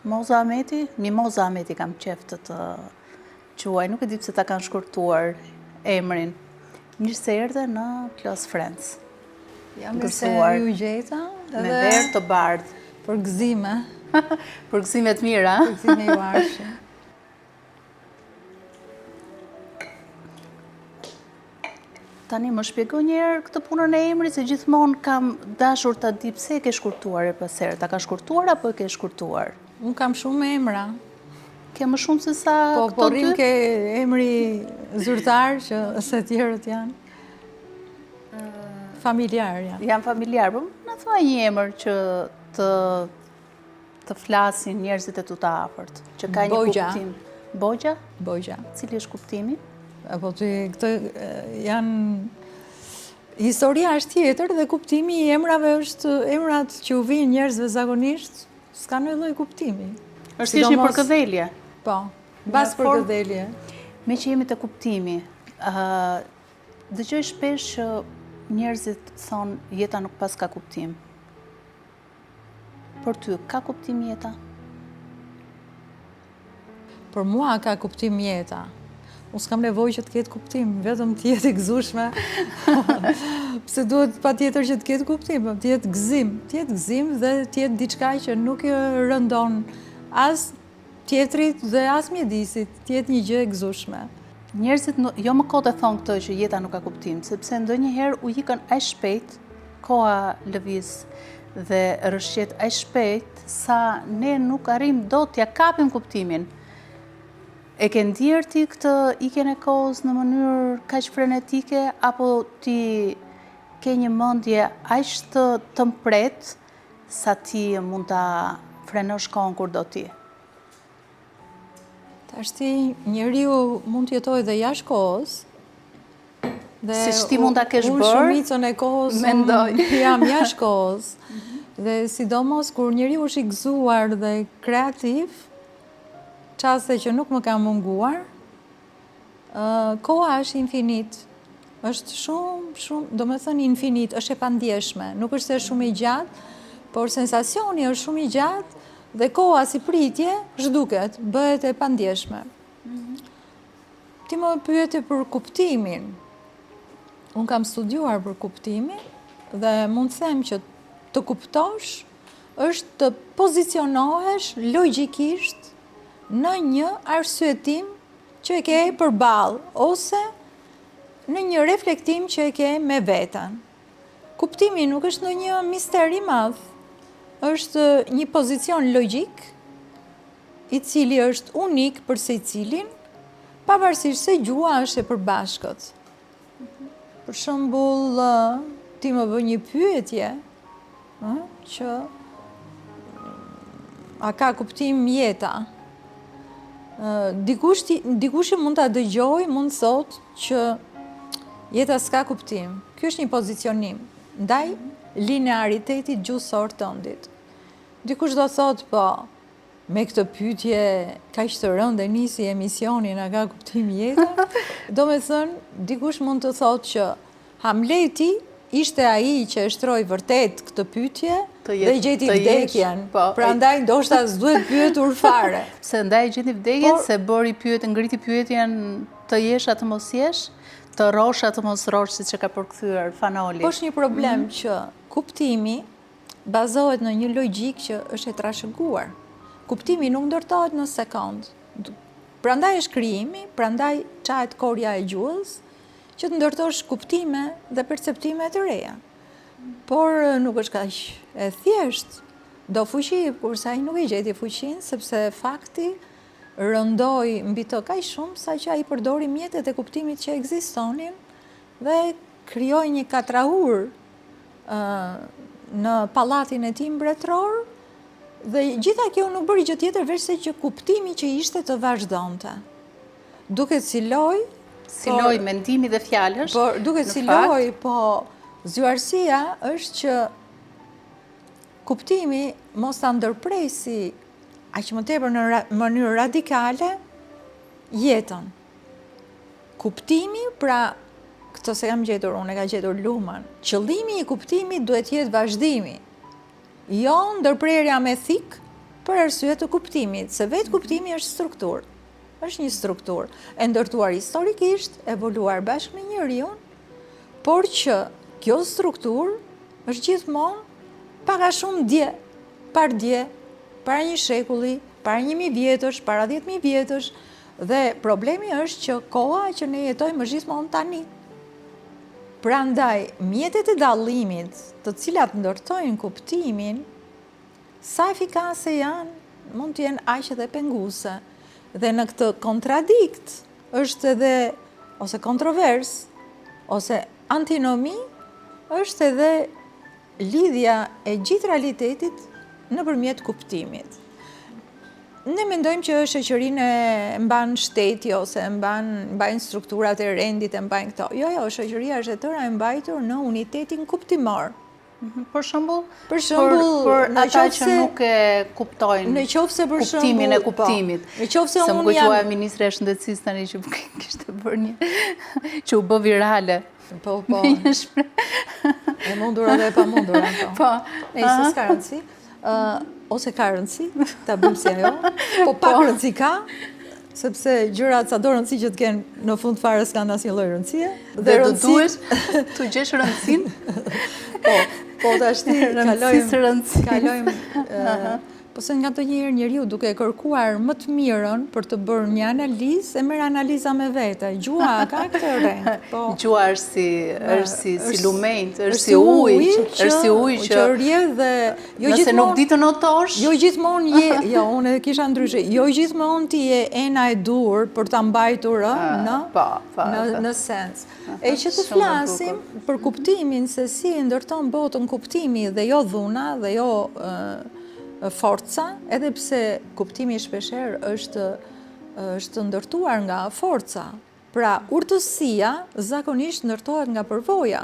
Moza Ahmeti? Mimoza Ahmeti kam qef të quaj, nuk e di pse ta kanë shkurtuar emrin. Mirë se erdhe në Close Friends. Jam mirë se ju gjeta. Me verë të bardhë. Për gëzime. Për gëzime të mira. Për gëzime ju arshë. Tani më shpjego njerë këtë punën e emrit, se gjithmonë kam dashur të di pse e ke shkurtuar e pasere. Ta ka shkurtuar apo e ke shkurtuar? Unë kam shumë emra. Ke më shumë se sa këto dy? Po rrim ke emri zyrtar që se tjerët janë. Familjar janë. Janë familjar, po në thua një emër që të flasin njerëzit e tu të afërt, që ka një kuptim. Bogja? Bogja. Cili është kuptimi? Apo këtë janë historia është tjetër dhe kuptimi i emrave është emrat që u vinë njerëzve zakonisht, s'ka në lloj kuptimi. Është thjesht një përkëdhelje. Po, bas përkëdhelje. Me që jemi të kuptimi, dëgjoj shpesh që njerëzit thonë jeta nuk pas ka kuptim. Për ty, ka kuptim jeta? Për mua ka kuptim jeta. Unë s'kam nevojë që të ketë kuptim, vetëm të jetë e gëzueshme. Pse duhet patjetër që të ketë kuptim, të jetë gëzim. Të jetë gëzim dhe të jetë diçka që nuk e rëndon as tjetrit dhe as mjedisit, të jetë një gjë e gëzueshme. Njerëzit jo më kot e thonë këtë që jeta nuk ka kuptim, sepse ndonjëherë u ikën aq shpejt, koha lëviz dhe rrëshqet aq shpejt sa ne nuk arrim dot t'ja kapim kuptimin. E ke ndjerë ti këtë ikjen e kohës në mënyrë kaq frenetike, apo ti ke një mendje aq të mpret sa ti mund ta frenosh kohën kur do ti? Tashti njeriu mund të jetojë dhe jashtë kohës. Si ti mund ta kesh bërë? Unë shumicën e kohës jam jashtë kohës. Dhe sidomos kur njeriu është i gëzuar dhe kreativ, qaste që nuk më ka munguar, koha është infinit. Është shumë, do me thënë infinit, është e pandjeshme. Nuk është se shumë i gjatë, por sensacioni është shumë i gjatë dhe koha si pritje zhduket, bëhet e pandjeshme. Ti më pyete për kuptimin. Unë kam studiuar për kuptimin dhe mund të them që të kuptosh është të pozicionohesh logjikisht në një arsyetim që e ke përballë ose në një reflektim që e ke me veten. Kuptimi nuk është ndonjë mister i madh, është një pozicion logjik i cili është unik për secilin, pavarësisht se gjua është e përbashkët. Për shembull, ti më bë një pyetje, që a ka kuptim jeta? Dikush mund ta dëgjoj, mund të thotë që jeta s'ka kuptim. Ky është një pozicionim ndaj linearitetit gjuhësor tëndit. Dikush do thotë, po, me këtë pyetje kaq të rëndë nisi emisionin, a ka kuptim jeta? Do me thënë, dikush mund të thotë që Hamleti ishte ai që e shtroi vërtet këtë pyetje dhe gjeti vdekjen. Prandaj ndoshta s'duhet pyetur fare. Se ndaj gjeti vdekjen, se ngriti pyetjen të jesh atë mos jesh, të rosh atë mos rosh, siç e ka përkthyer Fanoli. Po është një problem që kuptimi bazohet në një logjik që është e trashëguar. Kuptimi nuk ndërtohet në sekond. Prandaj është krijimi, prandaj çahet korja e gjuhës, që të ndërtosh kuptime dhe perceptime të reja. Por nuk është kaq e thjesht. Do fuqi, kurse ai nuk e gjeti fuqinë, sepse fakti rëndoi mbi të kaq shumë sa që ai përdori mjetet e kuptimit që ekzistonin dhe krijoi një katrahur në pallatin e tij mbretëror dhe gjitha kjo nuk bëri gjë tjetër veç se që kuptimi që ishte të vazhdonte. Duket si lojë, si lojë mendimi dhe fjalësh. Por duket si lojë, po zyrtarësia është që kuptimi mos ta ndërpresi aq më tepër në mënyrë radikale jetën. Kuptimi, pra këtë se kam gjetur unë, e ka gjetur Luhmann. Qëllimi i kuptimit duhet jetë vazhdimi. Jo ndërprerja me thik, për arsye të kuptimit, se vetë kuptimi është strukturë. Është një strukturë e ndërtuar historikisht, evoluar bashkë me njeriu, por që kjo strukturë është gjithmonë pak a shumë dje, para një shekulli, para 1000 vjetësh, para 10.000 vjetësh, dhe problemi është që koha që ne jetojmë është gjithmonë tani. Prandaj, mjetet e dallimit, të cilat ndërtojnë kuptimin, sa efikase janë, mund të jenë aq edhe penguese. Dhe në këtë kontradikt është edhe, ose kontrovers, ose antinomi, është edhe lidhja e gjithë realitetit nëpërmjet kuptimit. Ne mendojmë që shoqërinë e mban shteti ose mbajnë strukturat e rendit, e mbajnë këto. Jo, shoqëria është e tëra e mbajtur në unitetin kuptimor. Për shembull, për ata që nuk e kuptojnë kuptimin e kuptimit. Se më kujtoja ministre e shëndetësisë tani që kishte bërë një që u bë virale. Po. E mundur edhe e pa mundur ato. Po. Nëse s'ka rëndësi. Ose ka rëndësi, ta bëjmë si ajo, po pak rëndësi ka, sepse gjërat sa do rëndësi që të kenë në fund fare s'kan asnjë lloj rëndësie. Dhe do duhesh të gjesh rëndësinë. Po tash rëndësi. Kalojmë po se nga ndonjëherë njeriu duke e kërkuar më të mirën për të bërë një analizë, e merr analiza me vete. Gjua ka këtë rend. Po. Gjua është si lumenjt, është si ujë që rrjedh dhe nëse nuk di të notosh. Jo gjithmonë jo, unë kisha ndryshe. Jo gjithmonë ti je ena e dur për ta mbajtur në sens. E që të flasim për kuptimin se si ndërton botën kuptimi dhe jo dhuna dhe jo forca, edhe pse kuptimi shpeshherë është ndërtuar nga forca. Pra, urtësia zakonisht ndërtohet nga përvoja,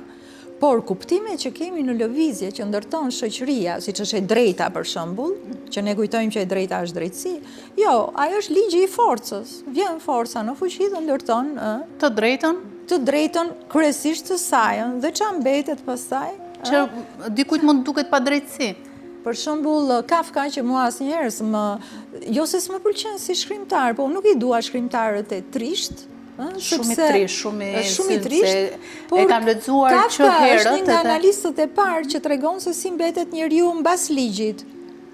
por kuptimet që kemi në lëvizje që ndërton shoqëria, siç është e drejta për shembull, që ne kujtojmë që e drejta është drejtësi, jo, ajo është ligji i forcës. Vjen forca në fuqi dhe ndërton të drejtën kryesisht të saj, dhe ç'a mbetet pastaj? Që dikujt mund duket pa drejtësi. Për shembull, Kafka që mua asnjëherë jo se s'më pëlqen si shkrimtar, po nuk I dua shkrimtarët e trisht, shumë i trisht. E kam lexuar që herët. Kafka është një nga analistët e parë që tregon se si mbetet njeriu mbas ligjit.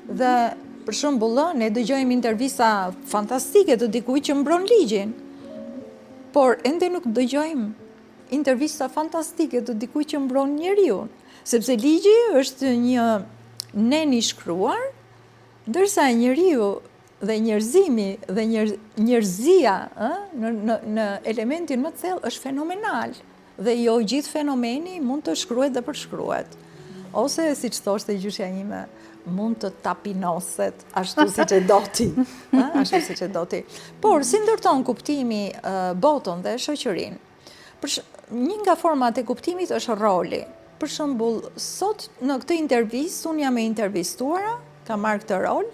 Dhe për shembull, ne dëgjojmë intervista fantastike të dikujt që mbron ligjin. Por ende nuk dëgjojmë intervista fantastike të dikujt që mbron njeriu, sepse ligji është një nen I shkruar, ndërsa njeriu dhe njerëzimi dhe njerëzia në elementin më të thellë është fenomenal. Dhe jo gjithë fenomeni mund të shkruhet dhe përshkruhet. Ose, siç thoshte gjyshja ime, mund të tapinoset ashtu siç e do ti. Ashtu siç e do ti. Por, si ndërton kuptimi botën dhe shoqërinë? Një nga format e kuptimit është roli. Për shembull, sot në këtë intervistë, unë jam e intervistuara, kam marrë këtë rol,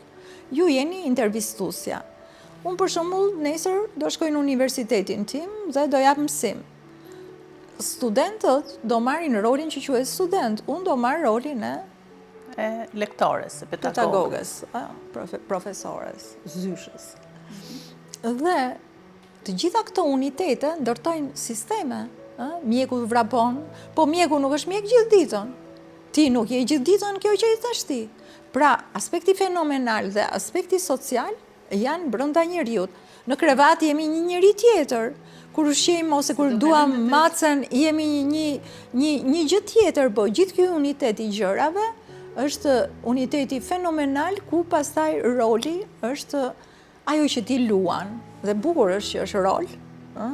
ju jeni intervistuesja. Unë për shembull, nesër do shkoj në universitetin tim dhe do jap mësim. Studentët do marrin rolin që quhet student, unë do marr rolin e lektores, pedagoges, profesores, zyshës. Dhe të gjitha këto unitete ndërtojnë sisteme. Mjeku vrapon, po mjeku nuk është mjek gjithë ditën. Ti nuk je gjithë ditën kjo që I thash ti. Pra, aspekti fenomenal dhe aspekti social janë brenda njeriut. Në krevat jemi një njeri tjetër. Kur ushqejmë ose kur duam macën, jemi një gjë tjetër, po gjithë ky unitet I gjërave është uniteti fenomenal ku pastaj roli është ajo që ti luan. Dhe bukur është që është rol,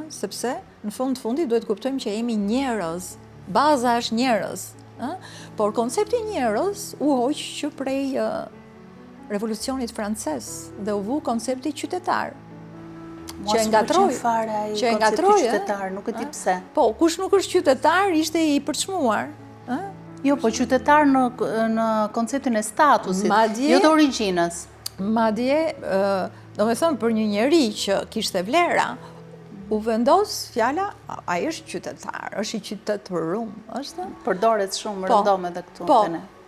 sepse në fund fundit duhet kuptojmë që jemi njerëz. Baza është njerëz. Por koncepti njerëz u hoq që prej revolucionit francez dhe u vu koncepti qytetar. Që e ngatroi qytetar, nuk e di pse. Po, kush nuk është qytetar ishte I përçmuar. Jo, po qytetar në konceptin e statusit, jo të origjinës. Madje, do me thëmë për një njeri që kishte vlera, u vendos fjala, ai është qytetar, është I qytetërum, është? Përdoret shumë rëndom edhe këtu.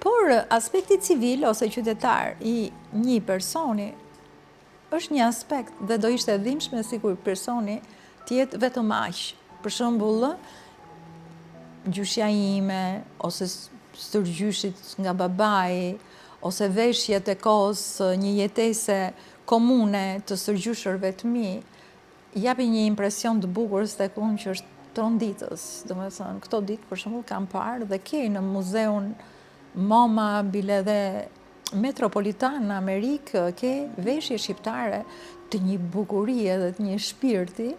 Por aspekti civil ose qytetar I një personi është një aspekt dhe do ishte e dhimbshme sikur personi të jetë vetëm aq. Për shembull, gjyshja ime ose stërgjyshit nga babai ose veshjet e kohës një jetese komune të stërgjyshërve të mi, japi një impresion të bukur tek unë që është tronditës. Domethënë, këto ditë për shembull kam parë dhe ke në muzeun MoMA bile dhe Metropolitan në Amerikë ke veshje shqiptare të një bukurie dhe të një shpirti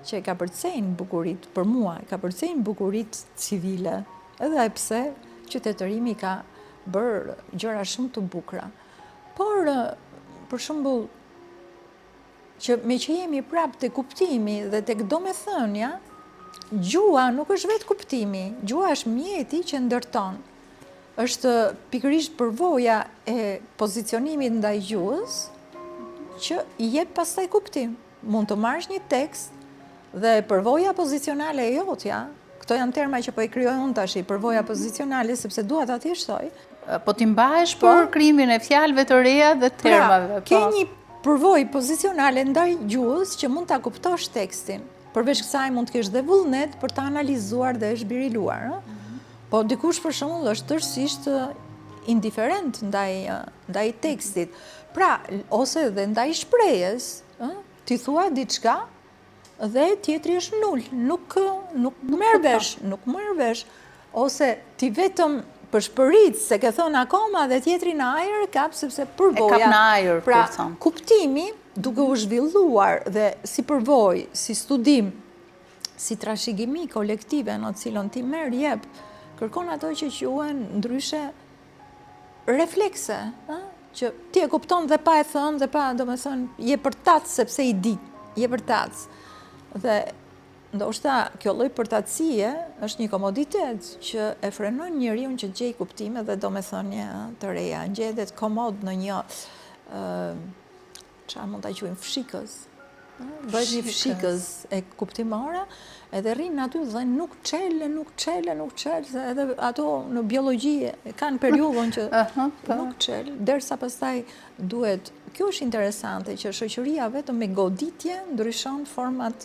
që e ka përcejnë bukurit për mua, e ka përcejnë bukurit civile, edhe pse qytetërimi ka bërë gjëra shumë të bukura. Por, për shembull, me që jemi prapë të kuptimi dhe të domethënia, gjua nuk është vetë kuptimi, gjua është mjeti që ndërton. Është pikërisht përvoja e pozicionimit ndaj gjuhës që i jep pastaj kuptim. Mund të marrësh një tekst dhe përvoja pozicionale e jotja, këto janë terma që po i krijoj unë tash, përvoja pozicionale sepse dua ta thjeshtoj. Po ti mbahesh për krimin e fjalëve të reja dhe termave. Ke një përvojë pozicionale ndaj gjuhës që mund ta kuptosh tekstin. Përveç kësaj mund të kesh dhe vullnet për ta analizuar dhe e zhbiriluar. Po dikush për shembull është tërësisht indiferent ndaj tekstit. Pra, ose dhe ndaj shprehjes, ti thua diçka dhe tjetri është nul, nuk merr vesh, ose ti vetëm përshpërit se ke thënë akoma dhe tjetri në ajër kap sepse përvoja. E kap në ajër, pra, kur thon. Kuptimi duke u zhvilluar dhe si përvojë, si studim, si trashëgimi kolektive në cilën ti merr jep, kërkon ato që quhen ndryshe reflekse, që ti e kupton dhe pa e thënë dhe pa, domethënë, je përtac sepse i di, je përtac. Dhe ndoshta kjo lloj përtacësie është një komoditet që e frenon njeriu që gjej kuptime dhe domethënie të reja, ngjehet komod në një çfarë mund ta quajmë fshikës. Bëhet një fshikës e kuptimore, edhe rrin aty dhe nuk çel, se edhe ato në biologji kanë periudhën që nuk çel, derisa pastaj duhet. Kjo është interesante që shoqëria vetëm me goditje ndryshon format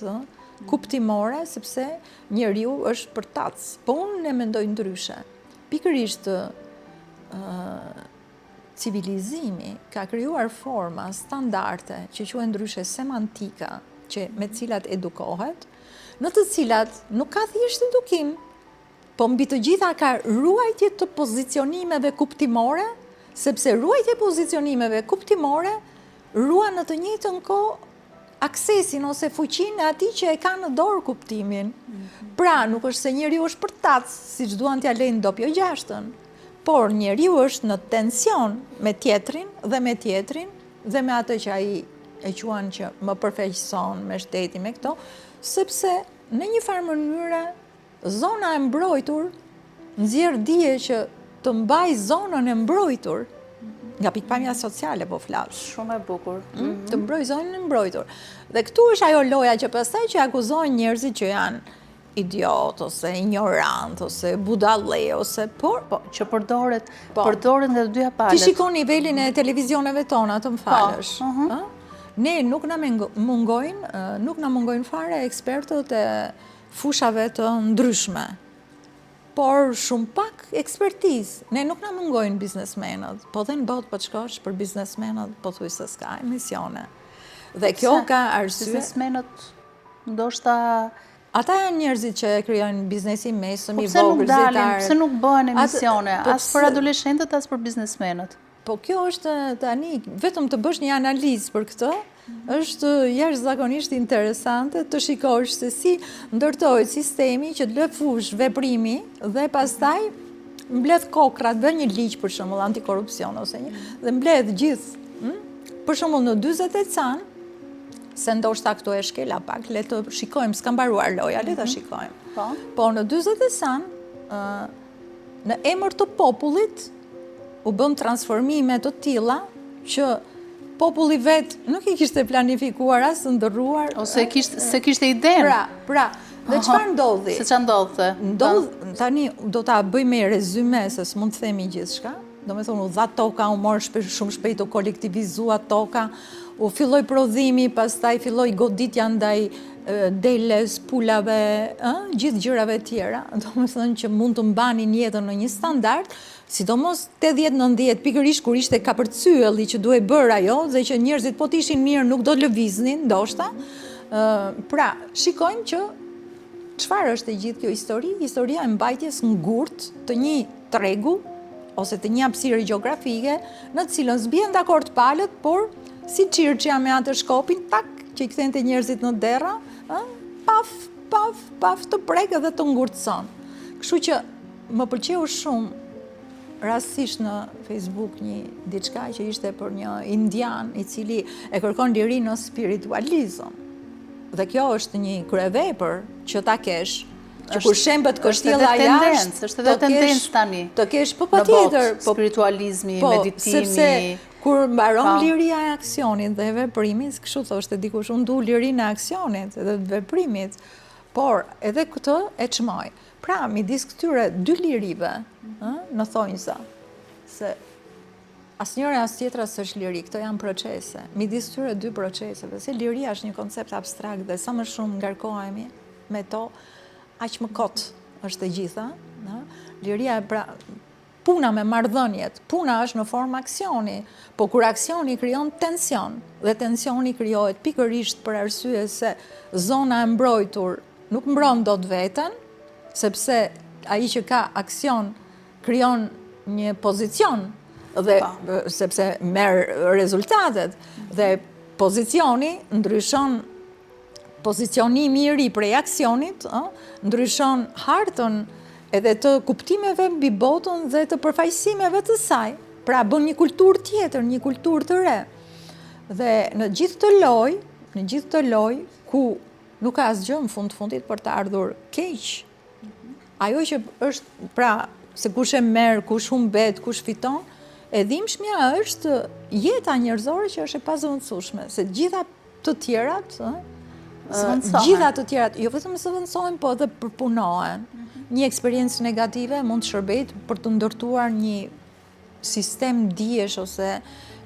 kuptimore, sepse njeriu është përtac. Po unë e mendoj ndryshe. Pikërisht civilizimi ka krijuar forma standarde që quhen ndryshe semantika, me të cilat edukohet, në të cilat nuk ka thjesht edukim, po mbi të gjitha ka ruajtje të pozicionimeve kuptimore, sepse ruajtje pozicionimeve kuptimore ruan në të njëjtën kohë aksesin ose fuqinë e atij që e ka në dorë kuptimin. Pra, nuk është se njeriu është përtac, siç duan t'ia lejnë dopjo gjashtën, por njeriu është në tension me tjetrin dhe me atë që ai e quan që më përfaqëson me shtetin, me këto, sepse në një farë mënyre zona e mbrojtur nxjerr dije që të mbaj zonën e mbrojtur, nga pikpamja sociale po flas. Shumë e bukur. Të mbroj zonën e mbrojtur. Dhe këtu është ajo loja që pastaj që akuzojnë njerëzit që janë idiot, ose ignorant, ose budallë, ose që përdoret në të dyja palët. Ti shikon nivelin e televizioneve tona, të më falësh. Ne nuk na mungojnë fare ekspertët e fushave të ndryshme, por shumë pak ekspertizë. Ne nuk na mungojnë biznesmenët, po dhe në botë po të shkosh për biznesmenët, po thuj se s'ka emisione. Dhe kjo ka arsye. Biznesmenët ndoshta ata janë njerëzit që krijojnë biznesin mesëm i vogël zetar. Pse nuk bëhen emisione, as për adoleshentët, as për biznesmenët? Po kjo është tani, vetëm të bësh një analizë për këtë, është jashtëzakonisht interesante të shikosh se si ndërtohet sistemi që të lë fush veprimi dhe pastaj mbledh kokrat, dhe një ligj për shembull antikorrupsion ose dhe mbledh gjithë. Për shembull në 40 can, se ndoshta këtu e shkela pak, le të shikojmë, s'ka mbaruar loja, le të shikojmë. Po në 40 can, në emër të popullit u bën transformime të tilla që populli vet nuk i kishte planifikuar as të ndërruar ose se kishte idenë. Pra, dhe çfarë ndodhi? Se çfarë ndodhte? Tani do ta bëjmë rezume se s'mund të themi gjithçka. do me thonë u dha toka, u morë shumë shpejt, u kolektivizua toka, u filloj prodhimi, pastaj filloj goditja ndaj deles, pulave, gjithë gjërave tjera, do me thënë që mund të mbanin jetën në një standard, sidomos 80-90 pikërisht kur ishte kapërcyelli që duhet bërë ajo, dhe që njerëzit po t'ishin mirë nuk do të lëviznin, ndoshta. Pra, shikojmë që çfarë është e gjithë kjo histori? Historia e mbajtjes ngurt të një tregu ose të një hapësire gjeografike në të cilën zbien dakord palët, por si Çirçja me atë shkopin, tak, që i kthente njerëzit në derra, paf, të prek edhe të ngurtëson. Kështu që më pëlqeu shumë rastësisht në Facebook një diçka që ishte për një indian i cili e kërkon lirinë në spiritualizëm. Dhe kjo është një kryevepër që ta kesh, që kur shembet kështjella jashtë, është edhe tendencë tani. Të kesh patjetër, spiritualizmi, meditimi. Sepse kur mbaron liria e aksionit dhe e veprimit, kështu thoshte dikush, unë du lirinë e aksionit dhe veprimit, por edhe këtë e çmoj. Pra, midis këtyre dy lirive, në thonjza, se asnjëra as tjetra s'është liri, këto janë procese. Midis këtyre dy proceseve, se liria është një koncept abstrakt dhe sa më shumë ngarkohemi me to, aq më kot është e gjitha. Liria pra puna me marrëdhëniet, puna është në formë aksioni, po kur aksioni krijon tension, dhe tensioni krijohet pikërisht për arsye se zona e mbrojtur nuk mbron dot veten, sepse ai që ka aksion krijon një pozicion dhe sepse merr rezultatet dhe pozicioni ndryshon, pozicionimi i ri prej aksionit, ndryshon hartën edhe të kuptimeve mbi botën dhe të përfaqësimeve të saj. Pra bën një kulturë tjetër, një kulturë të re. Dhe në gjithë të loj, ku nuk ka asgjë në fundit për të ardhur keq. Ajo që është, pra, se kush e merr, kush humbet, kush fiton, e dhimbshmja është jeta njerëzore që është e pazëvendësueshme, se gjitha të tjerat, jo vetëm zëvendësohen, po edhe përpunohen. Një eksperiencë negative mund të shërbejë për të ndërtuar një sistem dijesh ose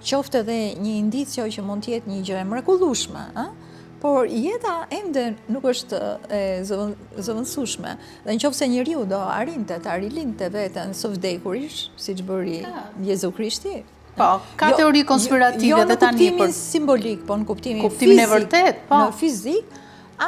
qoftë edhe një indicio që mund të jetë një gjë e mrekullueshme, por jeta ende nuk është e zëvendësueshme. Dhe nëse njeriu do arrinte ta rilinte veten së vdekurish, siç bëri Jezu Krishti. Po, ka teori konspirative dhe tani për simbolik, po në kuptimin fizik, e vërtet, po. Në fizik,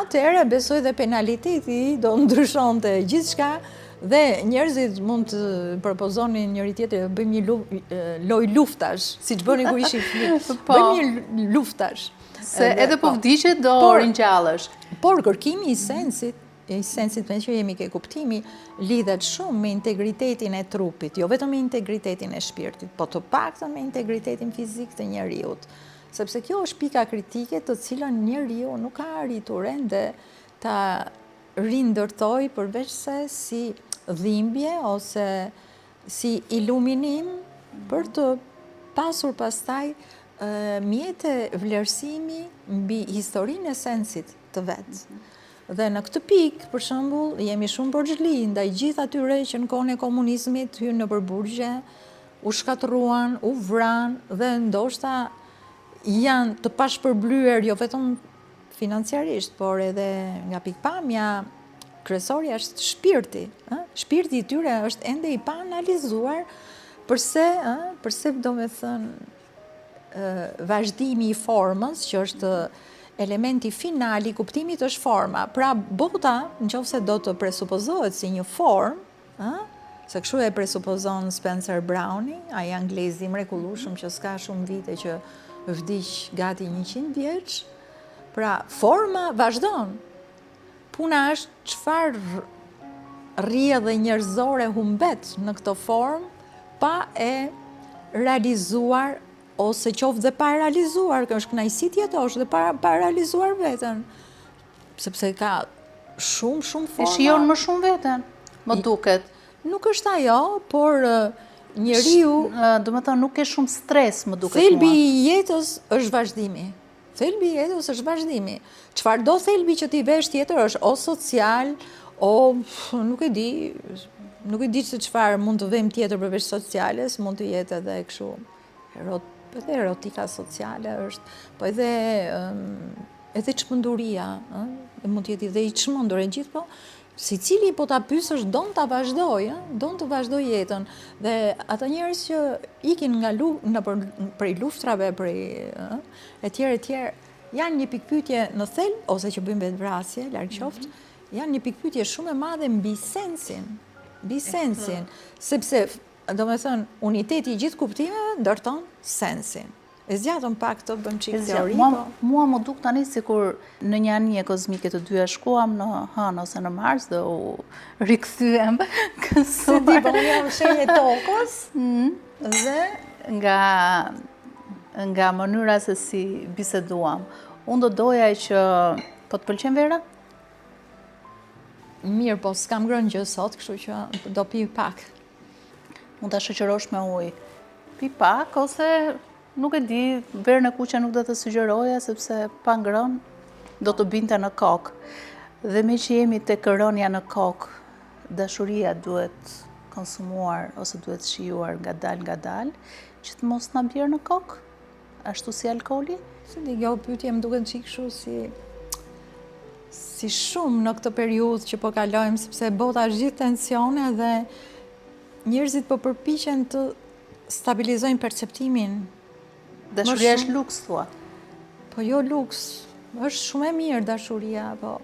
atëherë besoj dhe penaliteti do ndryshonte gjithçka dhe njerëzit mund të propozonin njëri tjetrit, bëjmë një lojë luftash, siç bënin kur ishin fëmijë. Bëjmë një luftash. Se edhe po vdiqet do ringjallësh. Por kërkimi i sensit me që jemi ke kuptimi, lidhet shumë me integritetin e trupit, jo vetëm me integritetin e shpirtit, po të paktën me integritetin fizik të njeriut. Sepse kjo është pika kritike të cilën njeriu nuk ka arritur ende ta rindërtoj përveç se si dhimbje ose si iluminim për të pasur pastaj mjete vlerësimi mbi historinë e sensit të vetë. Dhe në këtë pikë, për shembull, jemi shumë borxhli ndaj gjithë atyre që në kohën e komunizmit hyrën në përburgje, u shkatërruan, u vran dhe ndoshta janë të pashpërblyer jo vetëm financiarisht, por edhe nga pikpamja kryesorja është shpirti. Shpirti i tyre është ende i pa analizuar përse do me thënë vazhdimi i formës, që është elementi final i kuptimit është forma. Pra bota, nëse do të presupozohet si një formë, se kështu e presupozon Spencer Browni, ai anglezi i mrekullueshëm që s'ka shumë vite që vdiq gati 100 vjeç. Pra forma vazhdon. Puna është çfarë rrjedhë njerëzore humbet në këtë formë pa e realizuar ose qoftë dhe pa realizuar, që është kënaqësi jetosh dhe pa realizuar veten. Sepse ka shumë forma. E shijon më shumë veten, më duket. Nuk është ajo, por njeriu, do të thonë nuk ke shumë stres, më duket. Thelbi i jetës është vazhdimi. Çfarëdo thelbi që ti vesh tjetër është o social, o nuk e di, nuk e di se çfarë mund të vëmë tjetër përveç sociales, mund të jetë edhe kështu edhe erotika sociale është, po edhe çmenduria, mund të jetë edhe i çmendur e gjithë, po secili po ta pyesësh don ta vazhdoj, don të vazhdoj jetën. Dhe ata njerëz që ikin prej luftrave, etj, janë një pikpyetje në thelb, ose që bëjnë vetvrasje, larg qoftë, janë një pikpyetje shumë e madhe mbi sensin, sepse, domethënë, uniteti i gjithë kuptimeve ndërton sensin. E zgjatëm pak të bëm çik teori. Mua më duk tani sikur në një anije kozmike të dyja shkuam në Hënë ose në Mars dhe u rikthyem kësuar. Se di, po unë jam shenje tokës dhe nga mënyra se si biseduam. Unë do doja që po të pëlqen Vera? Mirë, po s'kam ngrënë gjë sot, kështu që do pi pak. Mund ta shoqërosh me ujë. Pi pak ose nuk e di, verën e kuqe nuk do të sugjeroja, sepse pa ngrënë do të binte në kokë. Dhe me që jemi tek rënja në kokë, dashuria duhet konsumuar ose duhet shijuar ngadalë, që të mos na bjerë në kokë, ashtu si alkooli. Se di, kjo pyetje më duket çik kështu si shumë në këtë periudhë që po kalojmë, sepse bota është gjithë tensione dhe njerëzit po përpiqen të stabilizojnë perceptimin. Dashuria është luks, thua? Po jo luks, është shumë e mirë dashuria, po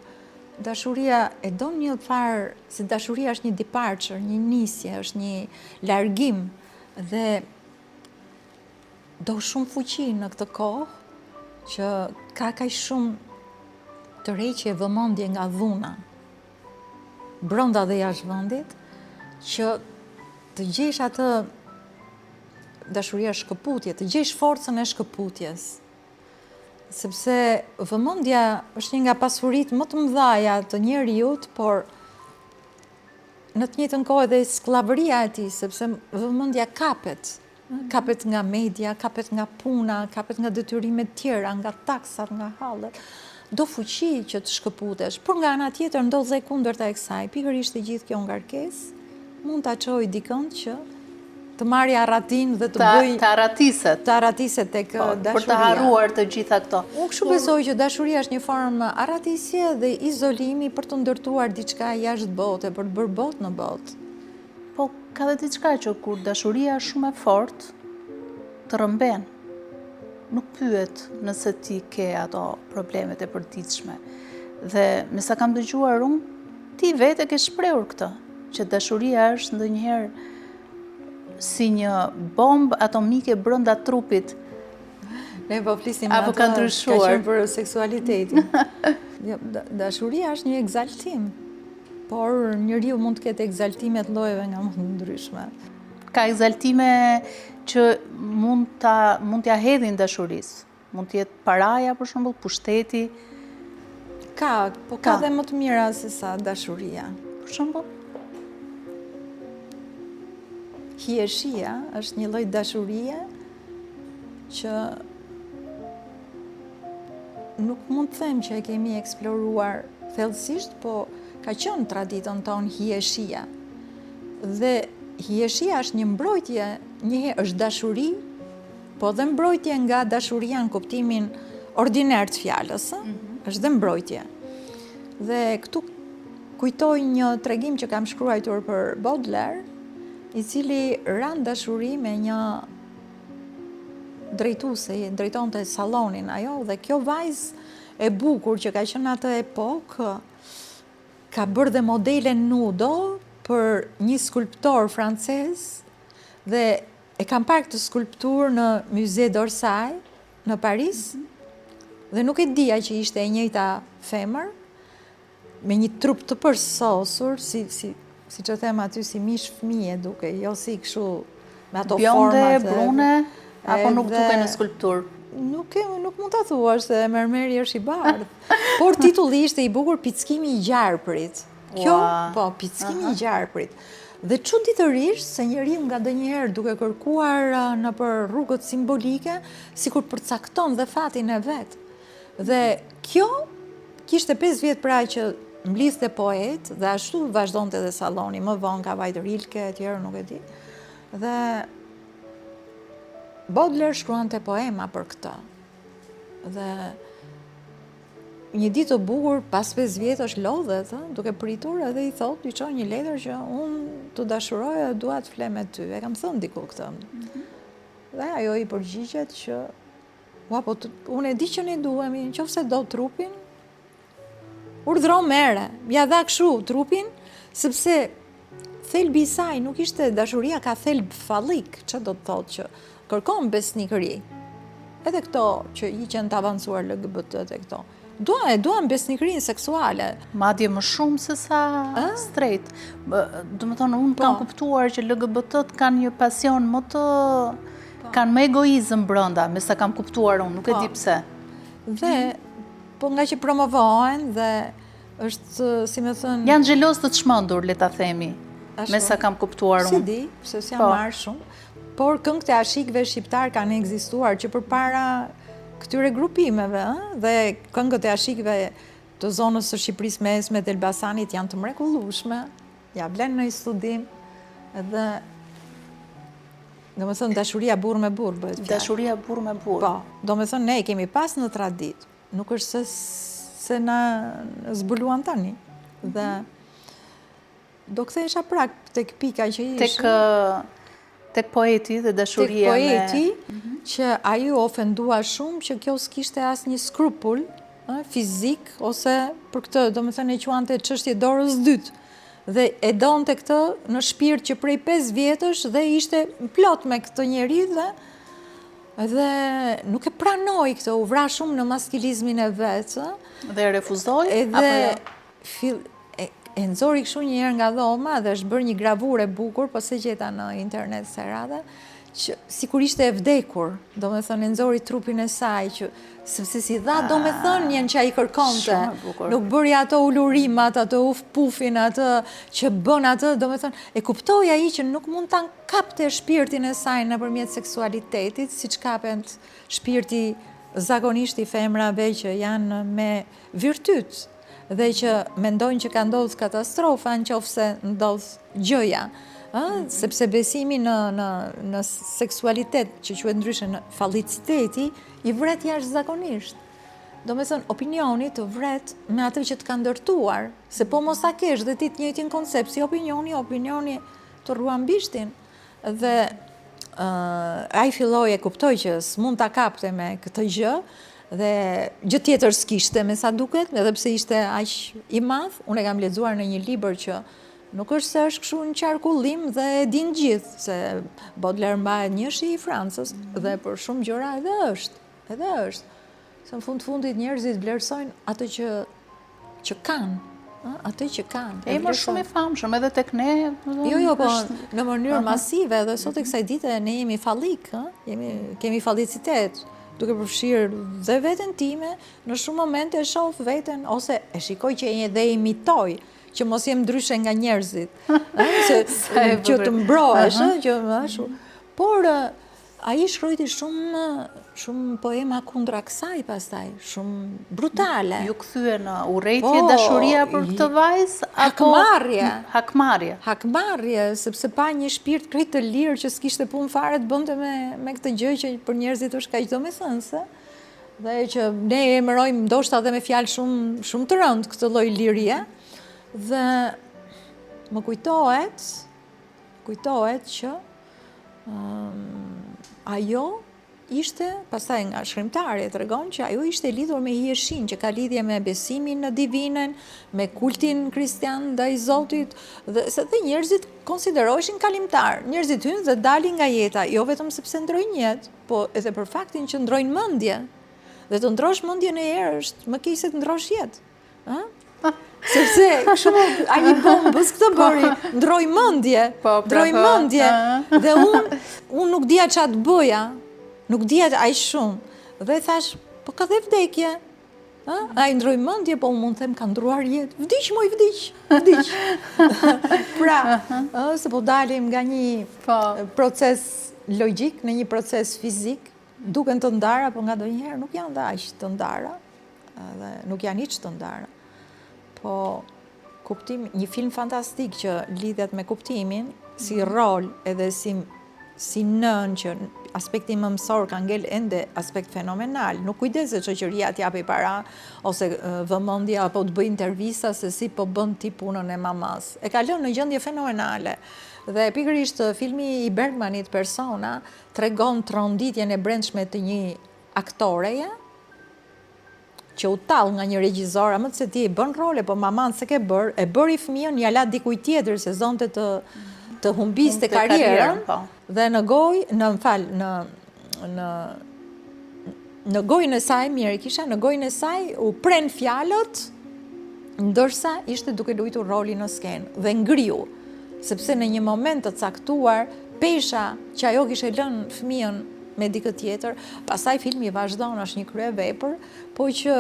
dashuria e do një farë, se dashuria është një departure, një nisje, është një largim, dhe do shumë fuqi në këtë kohë, që ka kaq shumë tërheqje vëmendje nga dhuna, brenda dhe jashtë vendit, që të gjesh atë dashuria shkëputje, të gjesh forcën e shkëputjes. Sepse vëmendja është një nga pasuritë më të mëdha të njeriut, por në të njëjtën kohë edhe skllavëria e tij, sepse vëmendja kapet nga media, kapet nga puna, kapet nga detyrimet tjera, nga taksat, nga hallet. Do fuqi që të shkëputesh, por nga ana tjetër ndodh dhe kundërta e kësaj. Pikërisht e gjithë kjo ngarkesë mund ta çojë dikënd që të marrë arratin dhe të bëj... Të arratiset tek dashuria. Për të harruar të gjitha këto. Unë kështu besoj që dashuria është një formë arratisje dhe izolimi për të ndërtuar diçka jashtë bote, për të bërë botë në botë. Po, ka dhe diçka që kur dashuria është shumë e fortë, të rëmben. Nuk pyet nëse ti ke ato problemet e përditshme. Dhe me sa kam dëgjuar unë, ti vetë ke shprehur këtë, që dashuria është ndonjëherë si një bombë atomike brenda trupit. Ne po flisim apo ka ndryshuar për seksualitetin. Dashuria është një egzaltim, por njeriu mund të ketë egzaltime të llojeve nga më të ndryshme. Ka egzaltime që mund t'ja hedhin dashurisë. Mund të jetë paraja, për shembull, pushteti. Ka dhe më të mira se sa dashuria. Për shembull, hieshia është një lloj dashurie që nuk mund të them që e kemi eksploruar thellësisht, po ka qenë traditën tonë hieshia. Dhe hieshia është një mbrojtje, njëherë është dashuri, po dhe mbrojtje nga dashuria në kuptimin ordinar të fjalës, është dhe mbrojtje. Dhe këtu kujtoj një tregim që kam shkruar për Baudelaire, i cili ran dashuri me një drejtuese, drejtonte sallonin ajo, dhe kjo vajzë e bukur që ka qenë atë epokë, ka bërë dhe modele nudo për një skulptor francez, dhe e kam parë këtë skulptur në Musée d'Orsay në Paris, dhe nuk e dija që ishte e njëjta femër, me një trup të përsosur, si që them aty, si mish fëmije duke, jo si kështu me ato format. Bjonde, brune, apo nuk duke në skulptur? Nuk mund të thuash se mermeri është i bardhë. Por titulli ishte i bukur Pickimi i gjarprit. Kjo, po, Pickimi i gjarprit. Dhe çuditërisht se njeriu nga ndonjëherë duke kërkuar nëpër rrugët simbolike, sikur përcakton dhe fatin e vet. Dhe kjo kishte 5 vjet pra që mblidhte poet dhe ashtu vazhdonte edhe salloni, më vonë ka vajtë Rilke, tjerë nuk e di. Dhe Baudelaire shkruante poema për këtë. Dhe një ditë të bukur, pas 5 vjetësh lodhet, duke pritur edhe i thot, i çon një letër që unë të dashuroj dhe dua të fle me ty. E kam thënë diku këtë. Dhe ajo i përgjigjet që po unë e di që ne duhemi, nëse do trupin, urdhro mere, ja dha kështu trupin, sepse thelbi i saj nuk ishte dashuria ka thelb fallik, që do të thotë që kërkon besnikëri. Edhe këto që i qenë të avancuar LGBT e këto. Duan besnikërinë seksuale. Madje më shumë se sa straight. Do të thonë, unë kam kuptuar që LGBT-t kanë një pasion më të... kanë më egoizëm brenda, me sa kam kuptuar unë, nuk e di pse. Dhe, po nga që promovohen dhe është, si me thënë... Janë xheloz të çmendur, le ta themi, me sa kam kuptuar unë. Si di, se si janë marrë shumë. Por këngët e ashikëve shqiptar kanë ekzistuar që përpara këtyre grupimeve, dhe këngët e ashikëve të zonës së Shqipërisë mesme të Elbasanit janë të mrekullueshme, ja vlen në studim, edhe do me thënë dashuria burr me burr bëhet fjalë. Dashuria burr me burr. Po, do me thënë ne i kemi pas në tradit, nuk është se na zbuluan tani. Dhe do kthehesha prak tek pika që ishte. Tek poeti dhe dashuria me... Tek poeti, që ai u ofendua shumë që kjo s'kishte asnjë skrupull fizik, ose për këtë, do me thënë e quante çështje dorës dytë. Dhe e donte këtë në shpirt që prej 5 vjetësh dhe ishte plot me këtë njeri dhe nuk e pranoi këtë, u vra shumë në maskilizmin e vetë. Dhe refuzoi? Edhe e nxori kështu një herë nga dhoma dhe është bërë një gravurë e bukur, po se gjeta në internet se radhe, që sikur ishte e vdekur, do me thënë, e nxori trupin e saj, që sepse si dha, do me thënë, njën që a i kërkonte, nuk bëri ato ulurimat, ato uf-pufin, ato që bën ato, do me thënë, e kuptoj ai që nuk mund ta kapte shpirtin e saj nëpërmjet seksualitetit, siç kapet shpirti zakonisht i femrave që janë me virtyt, dhe që mendojnë që ka ndodhur katastrofa nëse ndodh gjëja, sepse besimi në seksualitet, që quhet ndryshe në falliciteti, i vret jashtëzakonisht. Do me thënë, opinioni të vret me atë që të ka ndërtuar, se po mos ta kesh dhe ti të njëjtin koncept si opinioni të ruan bishtin. Dhe ai filloi e kuptoi që s'mund ta kapte me këtë gjë, dhe gjë tjetër s'kishte me sa duket, edhe pse ishte aq i madh. Unë e kam lexuar në një libër që nuk është se është kështu në qarkullim dhe e din gjithë, se Baudelaire mbahet njëshi i Francës dhe për shumë gjëra edhe është. Se në fundit njerëzit vlerësojnë atë që kanë, atë që kanë. E më shumë i famshëm edhe tek ne. Jo, po në mënyrë masive, dhe sot e kësaj dite ne jemi fallik, kemi fallicitet, duke përfshirë dhe veten time, në shumë momente e shoh veten, ose e shikoj që edhe e imitoj, që mos jem ndryshe nga njerëzit, që të mbrohesh, por ai shkruajti shumë poema kundra kësaj pastaj, shumë brutale. Ju kthye në urrejtje dashuria për këtë vajzë apo hakmarrje, sepse pa një shpirt krejt të lirë që s'kishte punë fare të bënte me këtë gjë që për njerëzit është kaq domethënëse, dhe që ne emërojmë ndoshta edhe me fjalë shumë të rëndë këtë lloj lirie, dhe më kujtohet që ajo ishte, pastaj nga shkrimtarët tregon që ajo ishte lidhur me hijeshin, që ka lidhje me besimin në divinën, me kultin kristian ndaj Zotit, dhe se dhe njerëzit konsideroheshin kalimtar. Njerëzit hynë dhe dalin nga jeta, jo vetëm sepse ndrojnë jetë, po edhe për faktin që ndrojnë mendje. Dhe të ndrosh mendjen e herë është më keq se të ndrosh jetë. Sepse shumë ai një bombës këtë bëri, ndroj mendje, dhe unë nuk dija ç'a të bëja. Nuk dija aq shumë. Dhe thash, po ka dhe vdekje. Ai ndroi mendje, po unë mund të them ka ndruar jetë. Vdiq, moj, vdiq. Pra, se po dalim nga një proces logjik në një proces fizik, duken të ndara, po nga ndonjëherë nuk janë aq të ndara, dhe nuk janë hiç të ndara. Po kuptim, një film fantastik që lidhet me kuptimin, si rol edhe si nën që aspekti mëmësor ka ngel ende aspekt fenomenal. Nuk kujdes se shoqëria t'japi para ose vëmendje apo të bëj intervista se si po bën ti punën e mamas. E ka lënë në gjendje fenomenale. Dhe pikërisht filmi i Bergmanit Persona tregon tronditjen e brendshme të një aktoreje që u tall nga një regjizor, më se ti e bën role, po maman se ke bër, e bëri fëmijën, ja la dikujt tjetër se zonte të humbiste karrierën. Dhe në gojë, në gojën e saj, mirë kisha, në gojën e saj u pren fjalët, ndërsa ishte duke luajtur rolin në skenë dhe ngriu, sepse në një moment të caktuar, pesha që ajo kishte lënë fëmijën me dikë tjetër, pastaj filmi vazhdon, është një kryevepër, po që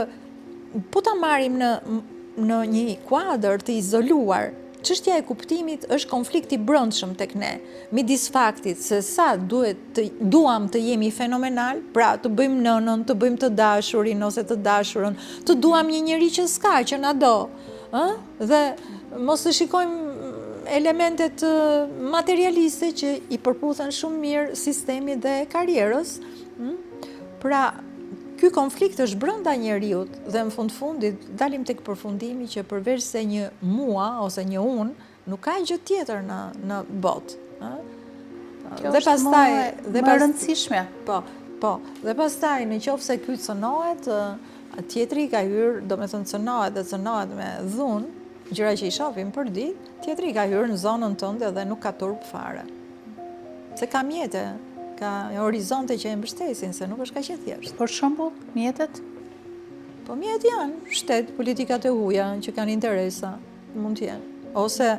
po ta marrim në një kuadër të izoluar, çështja e kuptimit është konflikti brendshëm tek ne, midis faktit se sa duam të jemi fenomenal, pra të bëjmë nënën, të bëjmë të dashurin ose të dashurën, të duam një njeri që s'ka, që na do, dhe mos të shikojmë elementet materialiste që i përputhen shumë mirë sistemi dhe karrierës. Pra, ky konflikt është brenda njeriut dhe në fundit dalim tek përfundimi që përveç se një mua ose një unë, nuk ka gjë tjetër në botë. Kjo është më rëndësishme. Po, dhe pastaj në qoftë se ky cënohet, tjetri ka hyrë, do me thënë cënohet me dhunë, gjëra që i shohim për ditë, tjetri ka hyrë në zonën tënde dhe nuk ka turp fare. Se ka mjete, ka horizonte që e mbështesin, se nuk është kaq e thjeshtë. Për shembull, mjetet? Po mjetet janë shtet, politikat e huaja që kanë interesa, mund të jenë. Ose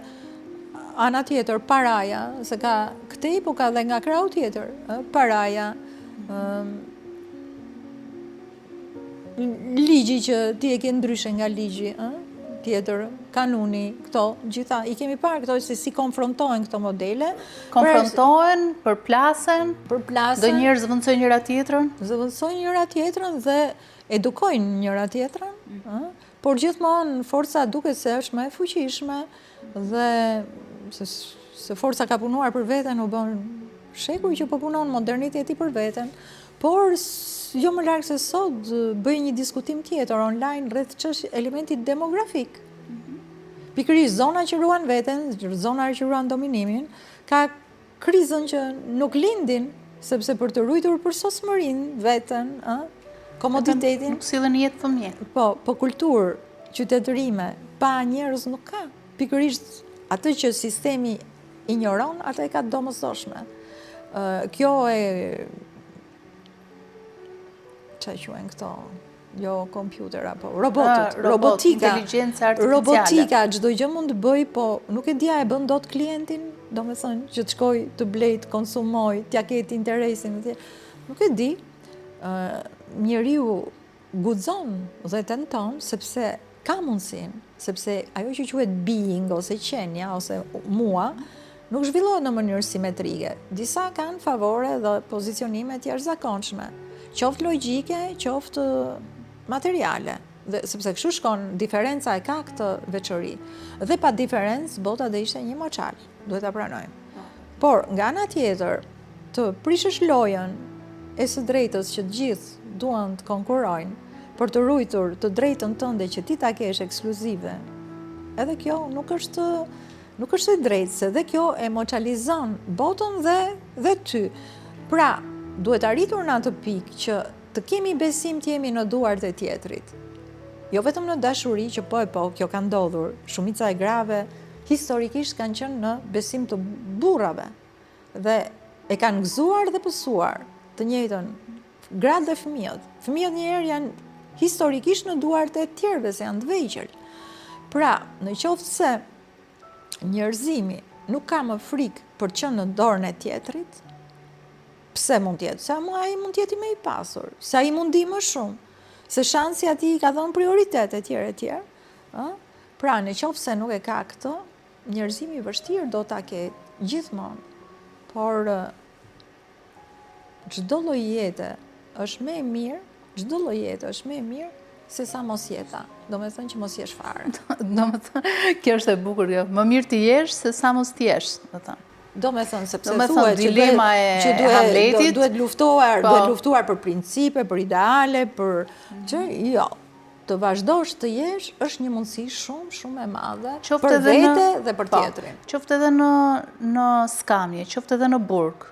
ana tjetër, paraja, se ka këtej, po ka dhe nga krau tjetër, paraja, ligji që ti e ke ndryshe nga ligji, tjetër, kanuni, këto, gjitha, i kemi parë këto se si konfrontohen këto modele. Konfrontohen, përplasen, do njerëz zëvendësojnë njëra tjetrën. Zëvendësojnë njëra tjetrën dhe edukojnë njëra tjetrën, por gjithmonë forca duket se është më e fuqishme dhe se forca ka punuar për veten, u bën shekuj që po punon moderniteti për veten, por jo më larg se sot bëj një diskutim tjetër online rreth elementit demografik. Pikërisht zona që ruan veten, zona që ruan dominimin, ka krizën që nuk lindin, sepse për të ruajtur për sosmërinë veten, komoditetin. Nuk sillen jetë fëmijë. Po kulturë, qytetërime, pa njerëz nuk ka. Pikërisht atë që sistemi injoron, atë e ka domosdoshme. Kjo e çfarë quhen këto? Jo kompjuter apo robotika, inteligjenca artificiale. Robotika, çdo gjë mund të bëj, po nuk e dia e bën dot klientin, domethënë që të shkoj të blej, të konsumoj, t'ja ketë interesin, nuk e di. Njeriu guxon dhe tenton sepse ka mundësinë, sepse ajo që quhet being ose qenia ose mua nuk zhvillohet në mënyrë simetrike. Disa kanë favore dhe pozicionime të jashtëzakonshme, qoftë logjike, qoftë materiale. Dhe sepse kështu shkon, diferenca e ka këtë veçori. Dhe pa diferencë, bota do ishte një moçal, duhet ta pranojmë. Por nga ana tjetër, të prishësh lojën e së drejtës që të gjithë duan të konkurrojnë për të ruajtur të drejtën tënde që ti ta kesh ekskluzive. Edhe kjo nuk është e drejtë, se dhe kjo e moçalizon botën dhe ty. Pra, duhet arritur në atë pikë që të kemi besim të jemi në duart e tjetrit. Jo vetëm në dashuri që po, kjo ka ndodhur. Shumica e grave historikisht kanë qenë në besim të burrave dhe e kanë gëzuar dhe pësuar të njëjtën gratë dhe fëmijët. Fëmijët njëherë janë historikisht në duart e tjerëve se janë të vegjël. Pra, në qoftë se njerëzimi nuk ka më frikë për të qenë në dorën e tjetrit, pse mund tjetë? Se ai mund tjeti me i pasur, se ai mund di më shumë, se shansi ati i ka dhënë prioritet e tjerë. Pra, në qoftë se nuk e ka këtë, njerëzimi vështirë do ta ketë gjithmonë, por çdo lloj jete është më e mirë, se sa mos jeta. Do me thënë që mos jesh fare. Do me thënë, kjo është e bukur kjo. Më mirë të jesh se sa mos të jesh, do thënë. Do me thënë, sepse Do me thuhet thënë, dilema e Hamletit. duhet luftuar për principe, për ideale, për që jo. Të vazhdosh të jesh është një mundësi shumë, shumë e madhe për vete dhe për tjetrin. Qoftë edhe në skamje, qoftë edhe në burg.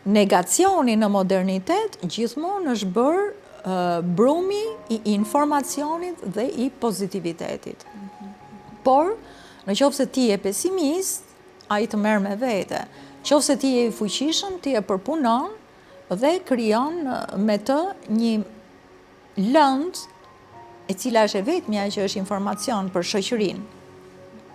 Negacioni në modernitet gjithmonë është bërë brumi i informacionit dhe i pozitivitetit. Por, në qoftë se ti je pesimist, a i të merr me vete. Qoftë se ti je i fuqishëm, ti e përpunon dhe krijon me të një lëndë e cila është e vetmja që është informacion për shoqërinë.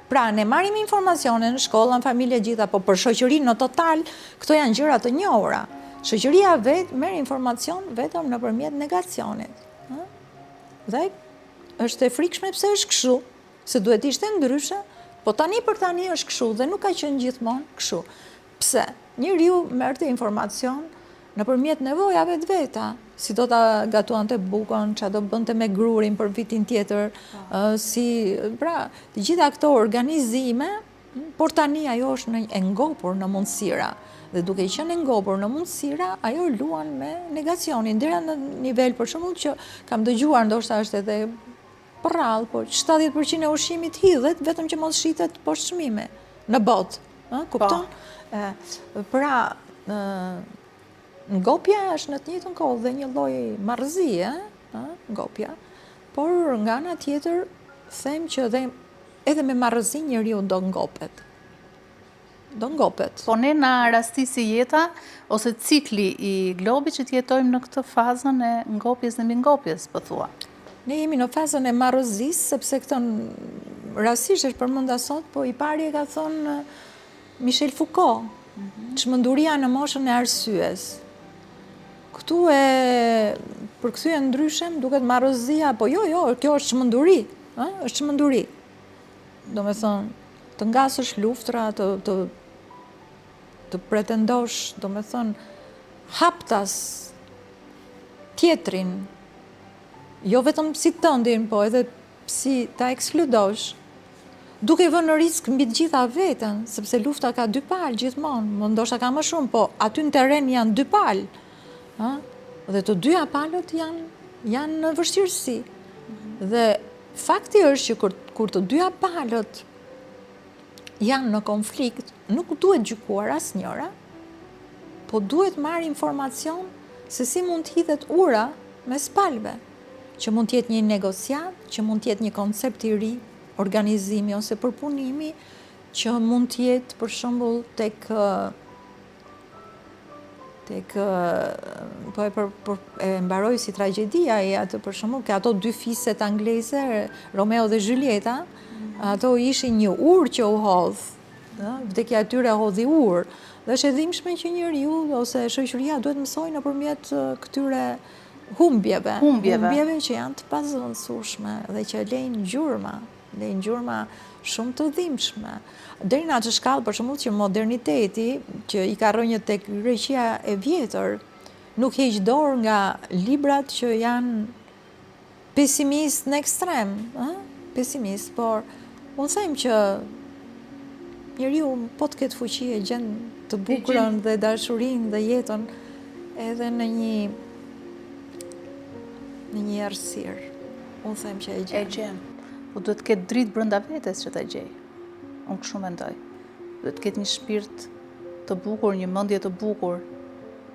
Pra, ne marrim informacione në shkolla, në familje gjitha, po për shoqërinë në total, këto janë gjëra të njohura. Shoqëria vetë merr informacion vetëm nëpërmjet negacionit. Dhe është e frikshme pse është kështu, se duhet ishte ndryshe, po tani për tani është kështu dhe nuk ka qenë gjithmonë kështu. Pse? Njeriu merrte informacion nëpërmjet nevojave të veta, si do ta gatuante bukën, çfarë do bënte me grurin për vitin tjetër, pra, të gjitha këto organizime, por tani ajo është e ngopur në mundësira. Dhe duke qenë e ngopur në mundësira, ajo luan me negacionin, deri në nivel për shembull që kam dëgjuar, ndoshta është edhe për rrallë, po 70% e ushqimit hidhet vetëm që mos shitet poshtë çmime në botë, kupton? Pra, ngopja është në të njëjtën kohë dhe një lloj marrëzie, ngopja, por nga ana tjetër them që edhe me marrëzi njeriu do ngopet. Do ngopet. Po ne na rastisi jeta ose cikli i globit që të jetojmë në këtë fazën e ngopjes dhe mbingopjes, po thua. Ne jemi në fazën e marrëzisë, sepse këtë rastisht është përmenda sot, po i pari e ka thënë Michel Foucault, çmenduria në moshën e arsyes. Këtu e përkthyen ndryshem, duket marrëzia, po jo, kjo është çmenduri, është çmenduri. Do me thënë, të ngasësh luftra, të pretendosh, do me thënë, haptas tjetrin, jo vetëm si tëndin, po edhe si ta ekskludosh, duke vënë në risk mbi të gjitha veten, sepse lufta ka dy palë gjithmonë, ndoshta ka më shumë, po aty në terren janë dy palë. Dhe të dyja palët janë në vështirësi. Dhe fakti është që kur të dyja palët janë në konflikt, nuk duhet gjykuar asnjëra, po duhet marrë informacion se si mund të hidhet ura mes palëve, që mund të jetë një negociat, që mund të jetë një koncept i ri, organizimi ose përpunimi, që mund të jetë për shembull tek po e mbaroj si tragjedia e atë për shembull, ke ato dy fiset angleze, Romeo dhe Julieta, ato ishin një urë që u hodh, vdekja e tyre hodhi urë, dhe është e dhimbshme që njeriu ose shoqëria duhet mësojë nëpërmjet këtyre humbjeve që janë të pazëvendësueshme dhe që lejnë gjurma shumë të dhimbshme. Deri në atë shkallë, për shembull, që moderniteti, që i ka rënë tek Greqia e vjetër, nuk heq dorë nga librat që janë pesimist në ekstrem, pesimist, por unë them që njeriu po të ketë fuqi e gjen të bukurën dhe dashurinë dhe jetën edhe në një errësirë. Unë them që e gjen. Po duhet të ketë dritë brenda vetes që ta gjej. Unë kështu mendoj. Duhet të ketë një shpirt të bukur, një mendje të bukur.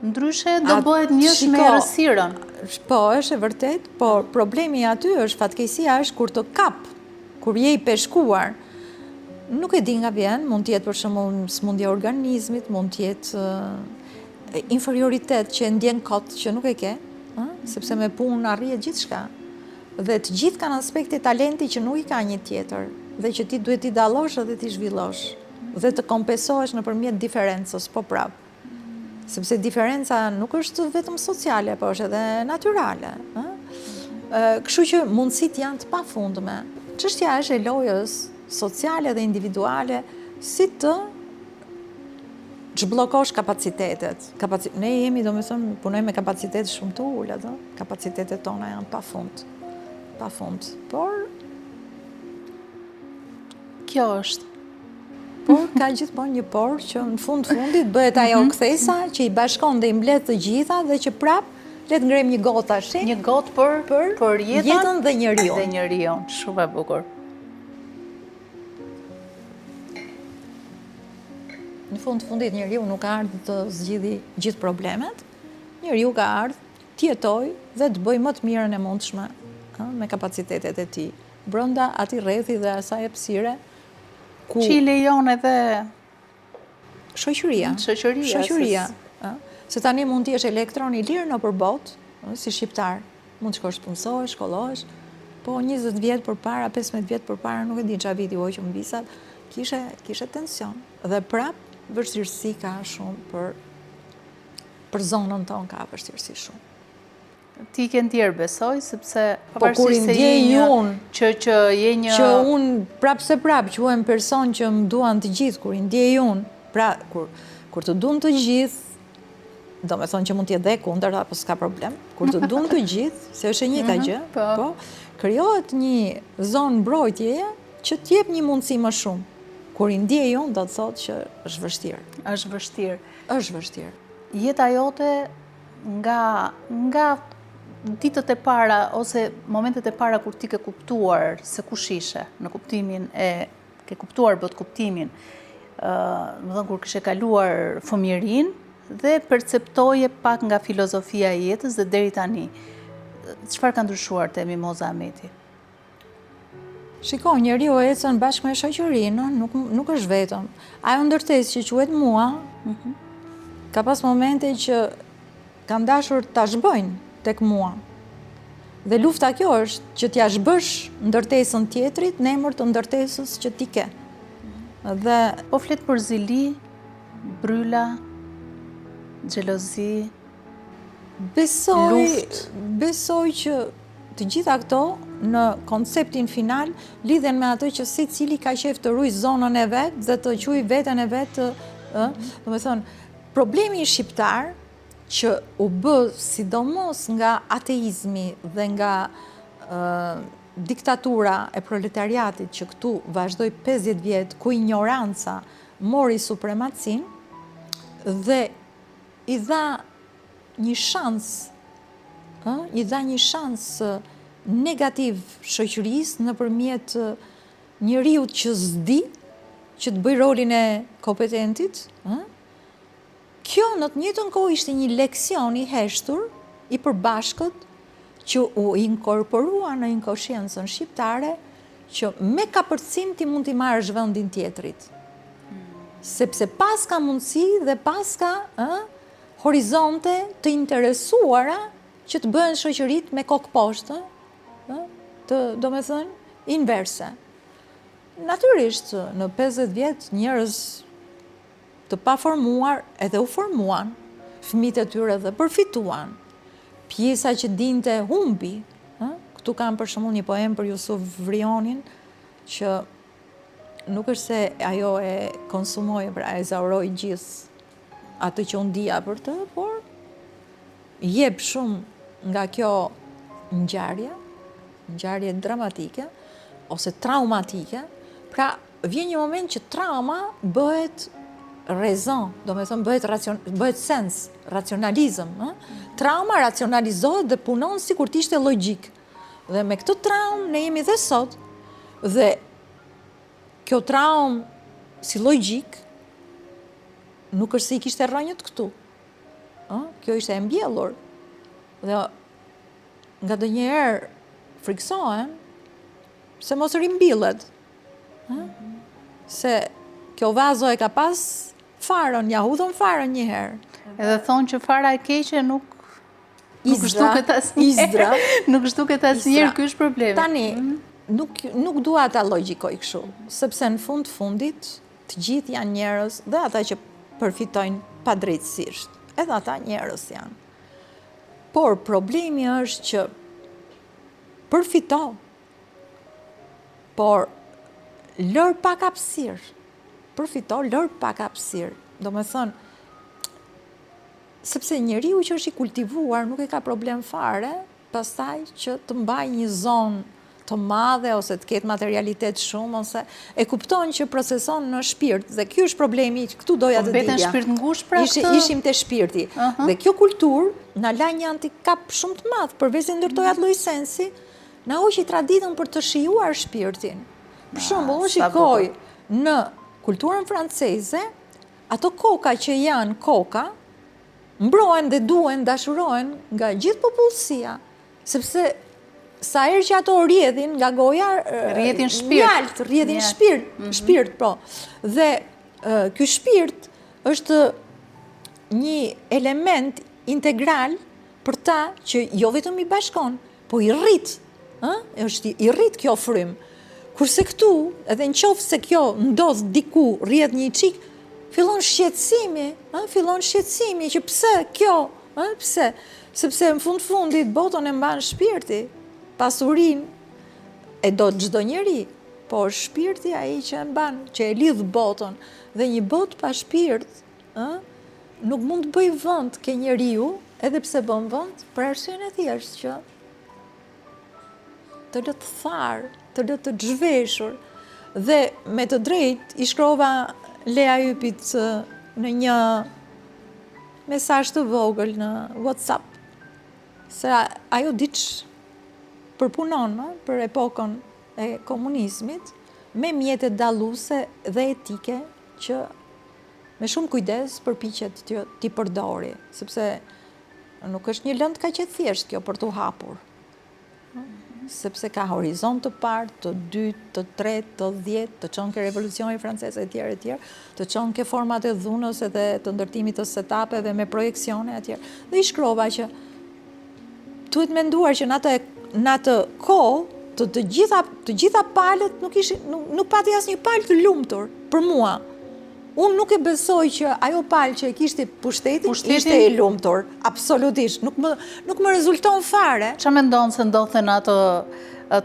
Ndryshe do bëhet njësh me errësirën. Po, është e vërtet, por problemi aty është, fatkeqësia është kur të kap, kur je i peshkuar. Nuk e di nga vjen, mund të jetë për shembull smundje organizmit, mund të jetë inferioritet që e ndjen kot që nuk e ke, sepse me punë arrihet gjithçka. Dhe të gjithë kanë aspekte talenti që nuk i ka një tjetër, dhe që ti duhet t'i dallosh edhe t'i zhvillosh, dhe të kompensohesh nëpërmjet diferencës, po prap. Sepse diferenca nuk është vetëm sociale, po është edhe natyrale. Kështu që mundësit janë të pafundme. Çështja është e lojës sociale dhe individuale si të ç'bllokosh kapacitetet. Ne jemi, domethënë, punojmë me kapacitete shumë të ulët, kapacitetet tona janë pafund. Kjo është. Por ka gjithmonë një por që në fundit bëhet ajo kthesa që i bashkon dhe i mbledh të gjitha dhe që prap le të ngrem një gotë tash. Një gotë për jetën dhe njeriu. Dhe njeriu, shumë e bukur. Në fundit njeriu nuk ka ardhur të zgjidhë gjithë problemet. Njeriu ka ardhur të jetojë dhe të bëjë më të mirën e mundshme me kapacitetet e tij brenda atij rrethi dhe asaj hapësire që i lejon edhe shoqëria. Se tani mund të jesh elektron i lirë nëpër botë, si shqiptar, mund të shkosh punësohesh, shkollohesh, po 20 vjet përpara, 15 vjet përpara, nuk e di çfarë viti u që mbisat, kishe tension. Dhe prap vështirësi ka shumë për zonën tonë ka vështirësi shumë. Ti ke ndjerë besoj, sepse kur i ndjej unë që je një... Që unë prap që uem person që më duan të gjithë, kur i ndjej unë, pra kur të duan të gjithë, do me thonë që mund t'jetë dhe kundër, apo s'ka problem, kur të duan të gjithë, se është e njëjta gjë, po, krijohet një zonë mbrojtjeje që t'jep një mundësi më shumë. Kur i ndjej unë, do të thotë që është vështirë. Është vështirë. Jeta jote nga ditët e para ose momentet e para kur ti ke kuptuar se kush ishe, në kuptimin ke kuptuar bot kuptimin, më thënë kur kishe kaluar fëmijërinë dhe perceptoje pak nga filozofia e jetës dhe deri tani. Çfarë ka ndryshuar te Mimoza Ahmeti? Shiko, njeriu ecën bashkë me shoqërinë, nuk është vetëm. Ajo ndërtesë që quhet mua, ka pas momente që kanë dashur ta zhbojnë tek mua. Dhe lufta kjo është që t'ja zhbësh ndërtesën tjetrit në emër të ndërtesës që ti ke. Dhe po flet për zili, bryla, xhelozi, besoj që të gjitha këto në konceptin final lidhen me atë që secili ka qef të ruaj zonën e vet dhe të quaj veten e vet, do të thonë, problemi i shqiptar që u bë sidomos nga ateizmi dhe nga diktatura e proletariatit që këtu vazhdoi 50 vjet, ku ignoranca mori supremacin dhe i dha një shans negativ shoqërisë nëpërmjet njeriu që s'di që të bëj rolin e kompetentit. Kjo në të njëjtën kohë ishte një leksion i heshtur, i përbashkët, që u inkorporua në inkonsciencën shqiptare, që me kapërcim ti mund t'i marrësh vendin tjetrit. Sepse pas ka mundësi dhe pas ka horizonte të interesuara që të bëhen shoqërit me kokë poshtë, do me thënë, inverse. Natyrisht, në 50 vjet njerëz të pa formuar edhe u formuan, fëmijët e tyre dhe përfituan. Pjesa që dinte humbi. Këtu kam për shembull një poem për Jusuf Vrionin, që nuk është se ajo e konsumoi, pra e zauroi gjithë atë që unë dija për të, por jep shumë nga kjo ngjarje dramatike ose traumatike. Pra vjen një moment që trauma bëhet rezon, do me thëmë bëhet sens, racionalizëm. Trauma racionalizohet dhe punon si kur t'ishte logjik. Dhe me këtë traumë ne jemi dhe sot, dhe kjo traumë si logjik nuk është se i kishte rrënjët këtu. Kjo ishte e mbjellur. Dhe nga dhe njëherë friksohen se mos rimbillet. Se kjo vazo e ka pas farën, ja hudhën farën njëherë. Edhe thonë që fara e keqe nuk shtuket asnjëherë. Nuk shtuket asnjëherë, ky është problemi. Tani, nuk dua ta logjikoj kështu, sepse në fundit të gjithë janë njerëz dhe ata që përfitojnë padrejtësisht. Edhe ata njerëz janë. Por problemi është që përfito, por lër pak hapësirë. Përfito, lër pak hapësirë. do me thënë, sepse njeriu që është i kultivuar nuk e ka problem fare, pastaj që të mbaj një zonë të madhe ose të ketë materialitet shumë ose e kupton që proceson në shpirt dhe ky është problemi, këtu doja të dilja. Vetën shpirt ngushtë pra këtë? Ishim te shpirti. Dhe kjo kulturë na la një antikap shumë të madh, përveç se ndërtoi atë lloj sensi, na hoqi traditën për të shijuar shpirtin. Për shembull, unë shikoj në kulturën franceze, ato koka që janë koka, mbrohen dhe duhen, dashurohen nga gjithë popullsia, sepse sa herë që ato rrjedhin nga goja, rrjedhin shpirt. Rrjedhin shpirt, po. Dhe ky shpirt është një element integral për ta që jo vetëm i bashkon, po i rrit. Është i rrit kjo frym. Kurse këtu, edhe në qoftë se kjo ndodh diku, rrjedh një çik, fillon shqetësimi, që pse kjo, pse? Sepse në fundit botën e mban shpirti. Pasurin e do çdo njeri, por shpirti ai që e mban, që e lidh botën, dhe një botë pa shpirt, nuk mund të bëj vend ke njeriu, edhe pse bën vend, për arsyen e thjeshtë që të lë të tharë, të lë të zhveshur. Dhe me të drejtë i shkrova Lea Ypit në një mesazh të vogël në WhatsApp, se ajo diç përpunon për epokën e komunizmit me mjetet dalluese dhe etike që me shumë kujdes përpiqet t'i përdori, sepse nuk është një lëndë kaq e thjeshtë kjo për t'u hapur. Sepse ka horizont të parë, të dytë, të tretë, të 10, të çon ke revolucioni francez e tjerë, të çon ke format e dhunës edhe të ndërtimit të setapeve me projeksione e tjerë. Dhe i shkrova që duhet menduar që në atë kohë të gjitha palët nuk pati asnjë palë të lumtur për mua. Unë nuk e besoj që ajo palë që e kishte pushtetin ishte e lumtur, absolutisht, nuk më rezulton fare. Çfarë mendon se ndodhte në atë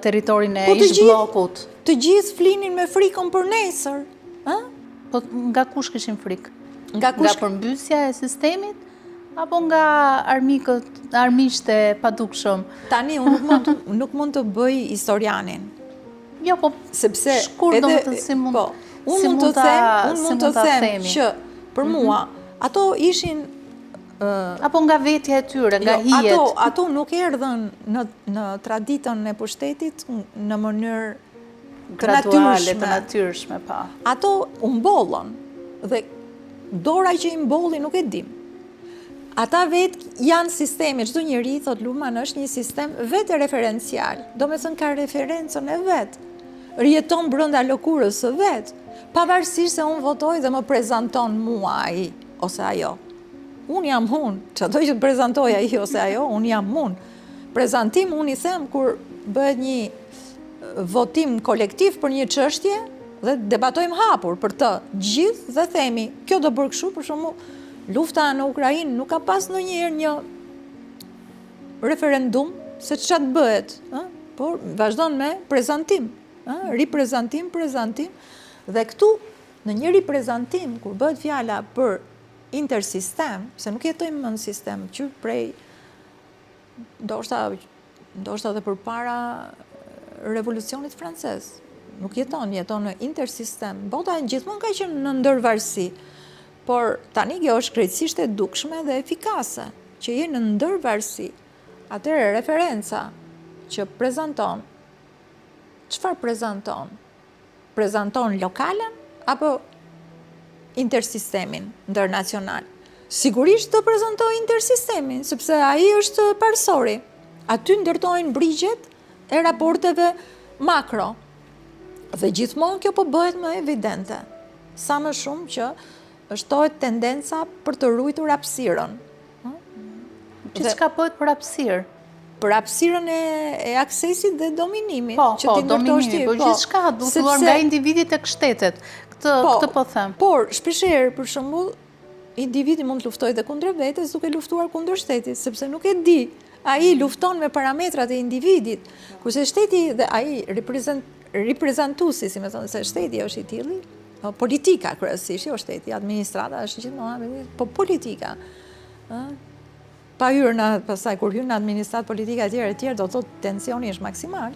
territorin e ish-bllokut? Të gjithë flinin me frikën për nesër, Po nga kush kishin frikë? Nga përmbysja e sistemit? Apo nga armiqtë e padukshëm? Tani, unë nuk mund të bëj historianin. Jo, po, sepse shkur do të si mund të them që për mua, ato ishin... Apo nga vetja e tyre, nga hijet? Ato nuk erdhën në traditën e pushtetit në mënyrë graduale, të natyrshme, pa. Ato u mbollën, dhe dora që i mbolli nuk e dim. Ata vetë janë sistemi, çdo njeri, thot Luhmann, është një sistem vetë referencial, do me thënë ka referencën e vetë, rjeton brenda lëkurës së vetë, pavarësisht se unë votoj dhe më prezanton mua ai ose ajo. Unë jam unë, çdo që të prezantoj ai ose ajo, unë jam unë. Prezantim unë i them kur bëhet një votim kolektiv për një çështje dhe debatojmë hapur për të gjithë dhe themi, kjo do bërë kështu, për shembull, lufta në Ukrainë nuk ka pas ndonjëherë një referendum se çfarë bëhet, por vazhdon me prezantim, riprezentim, prezantim, dhe këtu në një riprezentim kur bëhet fjala për intersistem, se nuk jetojmë në sistem që prej ndoshta dhe përpara revolucionit francez, nuk jeton në intersistem, bota gjithmonë ka qenë në ndërvarësi. Por tani kjo është krejtësisht e dukshme dhe efikase, që je në ndërvarësi. Atëre referenca që prezanton, çfarë prezanton? Prezanton lokalen apo intersistemin ndërnacional? Sigurisht të prezantoj intersistemin, sepse ai është parsori. Aty ndërtojnë brigjet e raporteve makro. Dhe gjithmonë kjo po bëhet më evidente. Sa më shumë që shtohet tendenca për të ruajtur hapësirën. Çka bëhet për hapësirë? Për hapësirën e aksesit dhe dominimit. Po, dominimit, po gjithçka duhet filluar nga individi tek shtetet. Këtë po them. Por, shpeshherë, për shembull, individi mund të luftojë dhe kundër vetes duke luftuar kundër shtetit, sepse nuk e di. Ai lufton me parametrat e individit, kurse shteti dhe ai riprezentuesi, si më thonë, se shteti është i tillë, politika kryesisht, jo shteti, administrata është gjithmonë, po politika. Pa hyrë në, pastaj kur hyrë në administrat politika e tjerë, do të thotë tensioni është maksimal,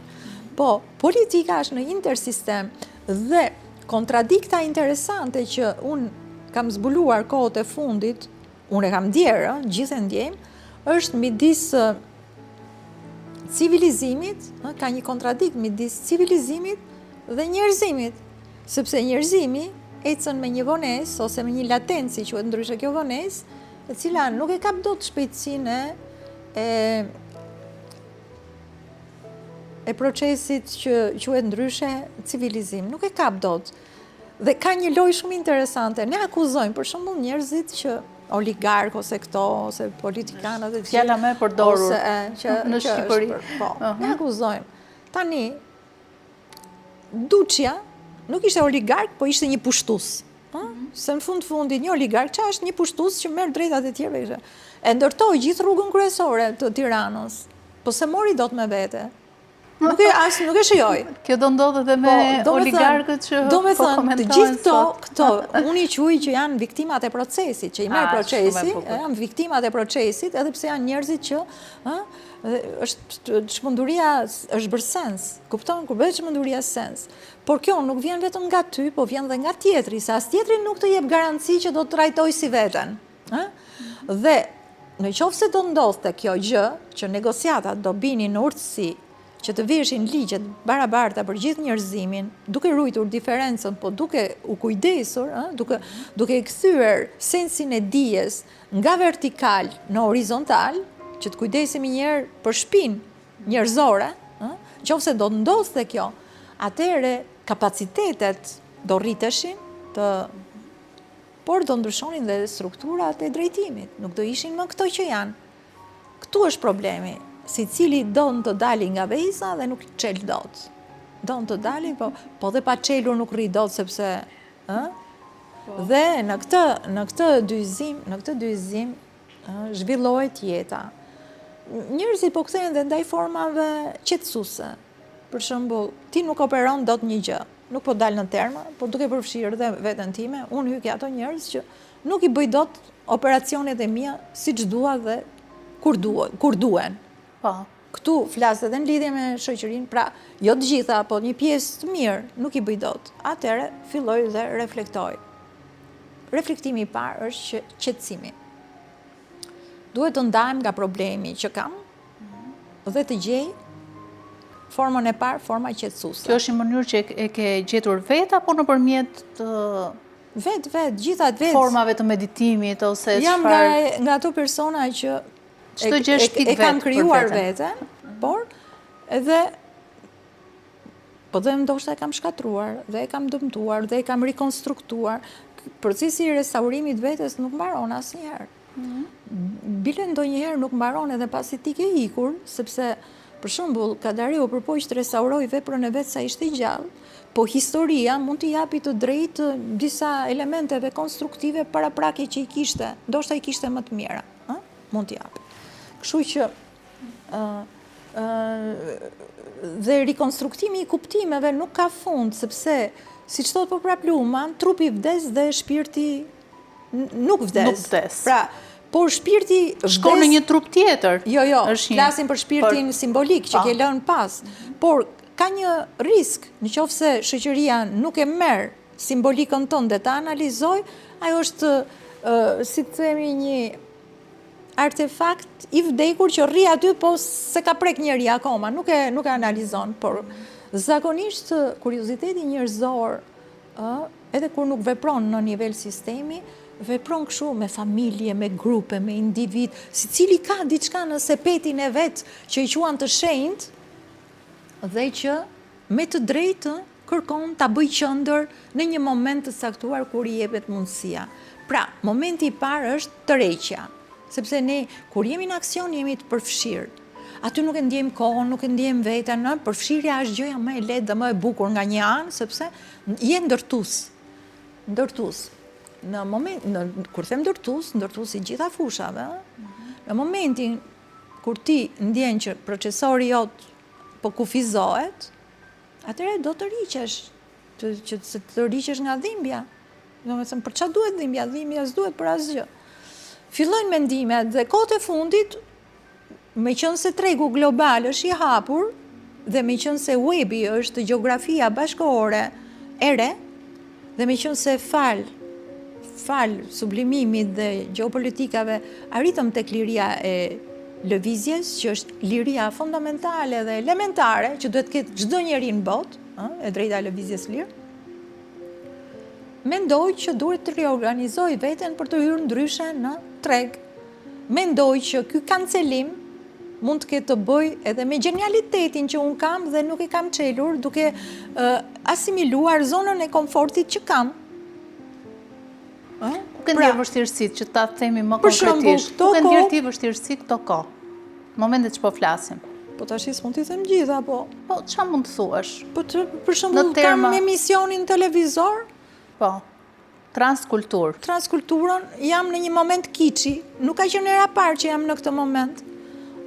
po politika është në intersistem dhe kontradikta interesante që unë kam zbuluar kohët e fundit, unë e kam ndjerë, gjithë e ndjejmë, është midis civilizimit, ka një kontradikt midis civilizimit dhe njerëzimit, sepse njerëzimi ecën me një vonesë ose me një latenci, quhet ndryshe kjo vonesë, e cila nuk e kap dot shpejtësinë e procesit që quhet ndryshe civilizim, nuk e kap dot. Dhe ka një lojë shumë interesante. Ne akuzojmë për shembull njerëzit që oligark ose këto ose politikanët e tjerë. Fjala më e përdorur në Shqipëri. Po, ne akuzojmë. Tani Duçja nuk ishte oligark, po ishte një pushtues. Se në fundit një oligark që është një pushtues që merr drejtat e tjerëve. E ndërtoi gjithë rrugën kryesore të Tiranës, po se mori dot me vete. Nuk e shijoj. Kjo do ndodhë edhe me oligarkët që po komentojnë. Të gjithë këto, unë i quaj që janë viktimat e procesit, që i merr procesi, janë viktimat e procesit, edhe pse janë njerëzit që çmenduria është bërë sens. Kupton, kur bëhet çmenduria sens. Por kjo nuk vjen vetëm nga ty, po vjen dhe nga tjetri, se as tjetri nuk të jep garanci që do të trajtoj si veten. Dhe në qoftë se do ndodhte kjo gjë, që negociatat do binin në urtësi, që të veshin ligjet barabarta për gjithë njerëzimin, duke ruajtur diferencën, po duke u kujdesur, duke kthyer sensin e dijes nga vertikal në horizontal, që të kujdesemi njëherë për shpinë njerëzore, nëse do ndodhte kjo, atëherë kapacitetet do rriteshin, por do ndryshonin dhe strukturat e drejtimit, nuk do ishin më këto që janë. Këtu është problemi. Si cili don të dali nga vejza dhe nuk qel dot. Don të dali, po dhe pa qelur nuk rri dot, sepse... Dhe në këtë dyzim zhvillohet jeta. Njerëzit po kthehen dhe ndaj formave qetësuese. Për shembull, ti nuk operon dot një gjë, nuk po dal në terma, po duke përfshirë dhe veten time, unë hyj ato njerëz që nuk i bëj dot operacionet e mia siç dua dhe kur duhen. Këtu flasë edhe në lidhje me shoqërinë, pra jo të gjitha, po një pjesë të mirë nuk i bëj dot. Atëherë filloj dhe reflektoj. Reflektimi i parë është qetësimi. Duhet të ndahem nga problemi që kam dhe të gjej formën e parë, forma qetësuese. Kjo është një mënyrë që e ke gjetur vetë apo nëpërmjet gjithat vetë formave të meditimit ose jam nga ato persona që e kam krijuar vete, por edhe po dhe ndoshta e kam shkatruar, dhe e kam dëmtuar, dhe e kam rikonstruktuar. Procesi i restaurimit vetes nuk mbaron asnjëherë. Bile ndonjëherë nuk mbaron edhe pasi ti ke ikur, sepse për shembull Kadariu përpoq të restauroj veprën e vet sa ishte gjallë, po historia mund t'i japi të drejtë disa elementeve konstruktive paraprake që i kishte, ndoshta i kishte më të mira, mund t'i japi. Kështu që dhe rikonstruktimi i kuptimeve nuk ka fund, sepse, si që thot për prap Luhmann, trupi vdes dhe shpirti nuk vdes. Pra, por shpirti shkon në një trup tjetër. Jo, flasim për shpirtin simbolik që ke lënë pas. Por ka një risk, në qoftë se shoqëria nuk e merr simbolikën tonë dhe ta analizoj, ajo është, si të themi, një artefakt i vdekur që rri aty, po se ka prek njeri akoma, nuk e analizon, por zakonisht kurioziteti njerëzor, edhe kur nuk vepron në nivel sistemi, vepron kështu me familje, me grupe, me individ, si cili ka diçka në sepetin e vet që i quan të shenjt, dhe që me të drejtë kërkon ta bëj qendër në një moment të caktuar kur i jepet mundësia. Pra, momenti i parë është tërheqja. Sepse ne, kur jemi në aksion, jemi të përfshirë. Aty nuk e ndjejmë kohën, nuk e ndjejmë veten, përfshirja është gjëja më e lehtë dhe më e bukur nga një anë, sepse je ndërtues. Në moment, kur them ndërtues i gjitha fushave, në momentin kur ti ndjen që procesori jot po kufizohet, atëherë do të riqesh, që të riqesh nga dhimbja. Domethënë, për çfarë duhet dhimbja? Dhimbja s'duhet për asgjë. Fillojnë mendimet dhe kohët e fundit, meqense tregu global është i hapur dhe meqense webi është gjeografia bashkëkohore e re, dhe meqense fal sublimimit dhe gjeopolitikave arritëm tek liria e lëvizjes, që është liria fundamentale dhe elementare që duhet ketë çdo njeri në botë, e drejta e lëvizjes lirë. Mendoj që duhet të reorganizoj veten për të hyrë ndryshe në treg. Mendoj që ky kancelim mund të ketë të bëj edhe me genialitetin që unë kam dhe nuk e kam çelur, duke asimiluar zonën e komfortit që kam. Nuk e ndjerë vështirësitë, që ta themi më konkretisht. Nuk e ndjerë ti vështirësitë këto kohë, në momentet që po flasim. Po tash s'mund t'i them gjitha, po. Po, çfarë mund të thuash? Po për shembull kam emisionin televizor. Po, transkultur. Transkulturën jam në një moment kiçi, nuk ka qenë era parë që jam në këtë moment.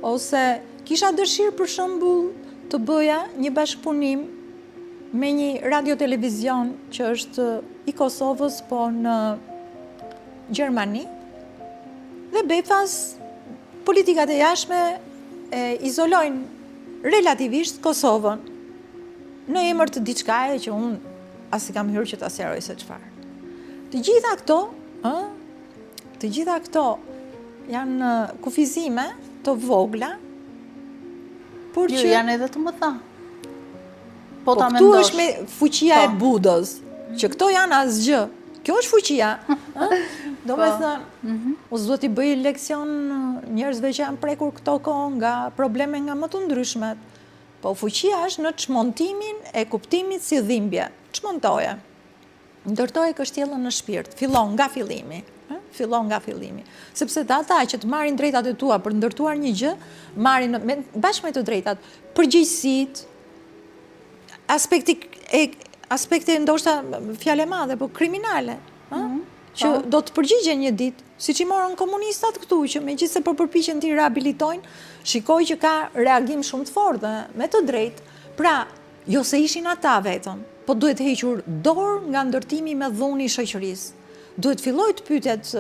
Ose kisha dëshirë për shembull të bëja një bashkëpunim me një radio-televizion që është i Kosovës, po në Gjermani. Dhe befas politikat e jashtme e izolojnë relativisht Kosovën në emër të diçkaje që unë as i kam hyrë që ta sqaroj se çfarë. Të gjitha këto janë kufizime të vogla, por që janë edhe të mëdha. Po ta këtu mendosh. është me fuqia e Budës, që këto janë asgjë. Kjo është fuqia. Do me thënë, u s'duhet t'i bëj leksion njerëzve që janë prekur këto kohë nga probleme nga më të ndryshmet. Po fuqia është në çmontimin e kuptimit si dhimbje. Çmontoje. Ndërtoje kështjellën në shpirt. Fillon nga fillimi. Sepse ata që të marrin drejtat e tua për ndërtuar një gjë, marrin bashkë me të drejtat përgjegjësitë, aspekte ndoshta fjalë e madhe, po kriminale, që do të përgjigjen një ditë, siç i morën komunistat këtu, që megjithëse po përpiqen t'i rehabilitojnë, shikoj që ka reagim shumë të fortë, me të drejtë. Pra, jo se ishin ata vetëm, po duhet hequr dorë nga ndërtimi me dhunë i shoqërisë. Duhet filloj të pyetet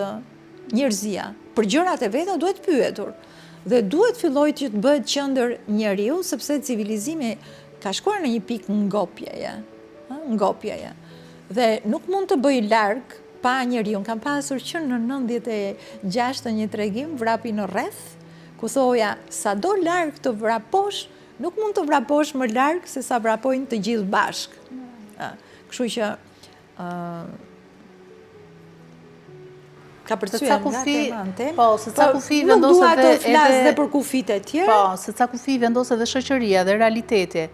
njerëzia, për gjërat e veta duhet pyetur. Dhe duhet filloj që të bëhet qendër njeriu, sepse civilizimi ka shkuar në një pikë ngopjeje. Dhe nuk mund të bëj larg pa njeriu. Kam pasur që në 96 një tregim vrapi në rreth, ku thoja sado larg të vraposh, nuk mund të vraposh më larg se sa vrapojnë të gjithë bashkë. Kështu që ka përcyer nga tema në temë. Po, se ca kufi vendos edhe... Nuk dua të flas dhe për kufit e tjerë. Po, se ca kufi vendos edhe shoqëria dhe realiteti.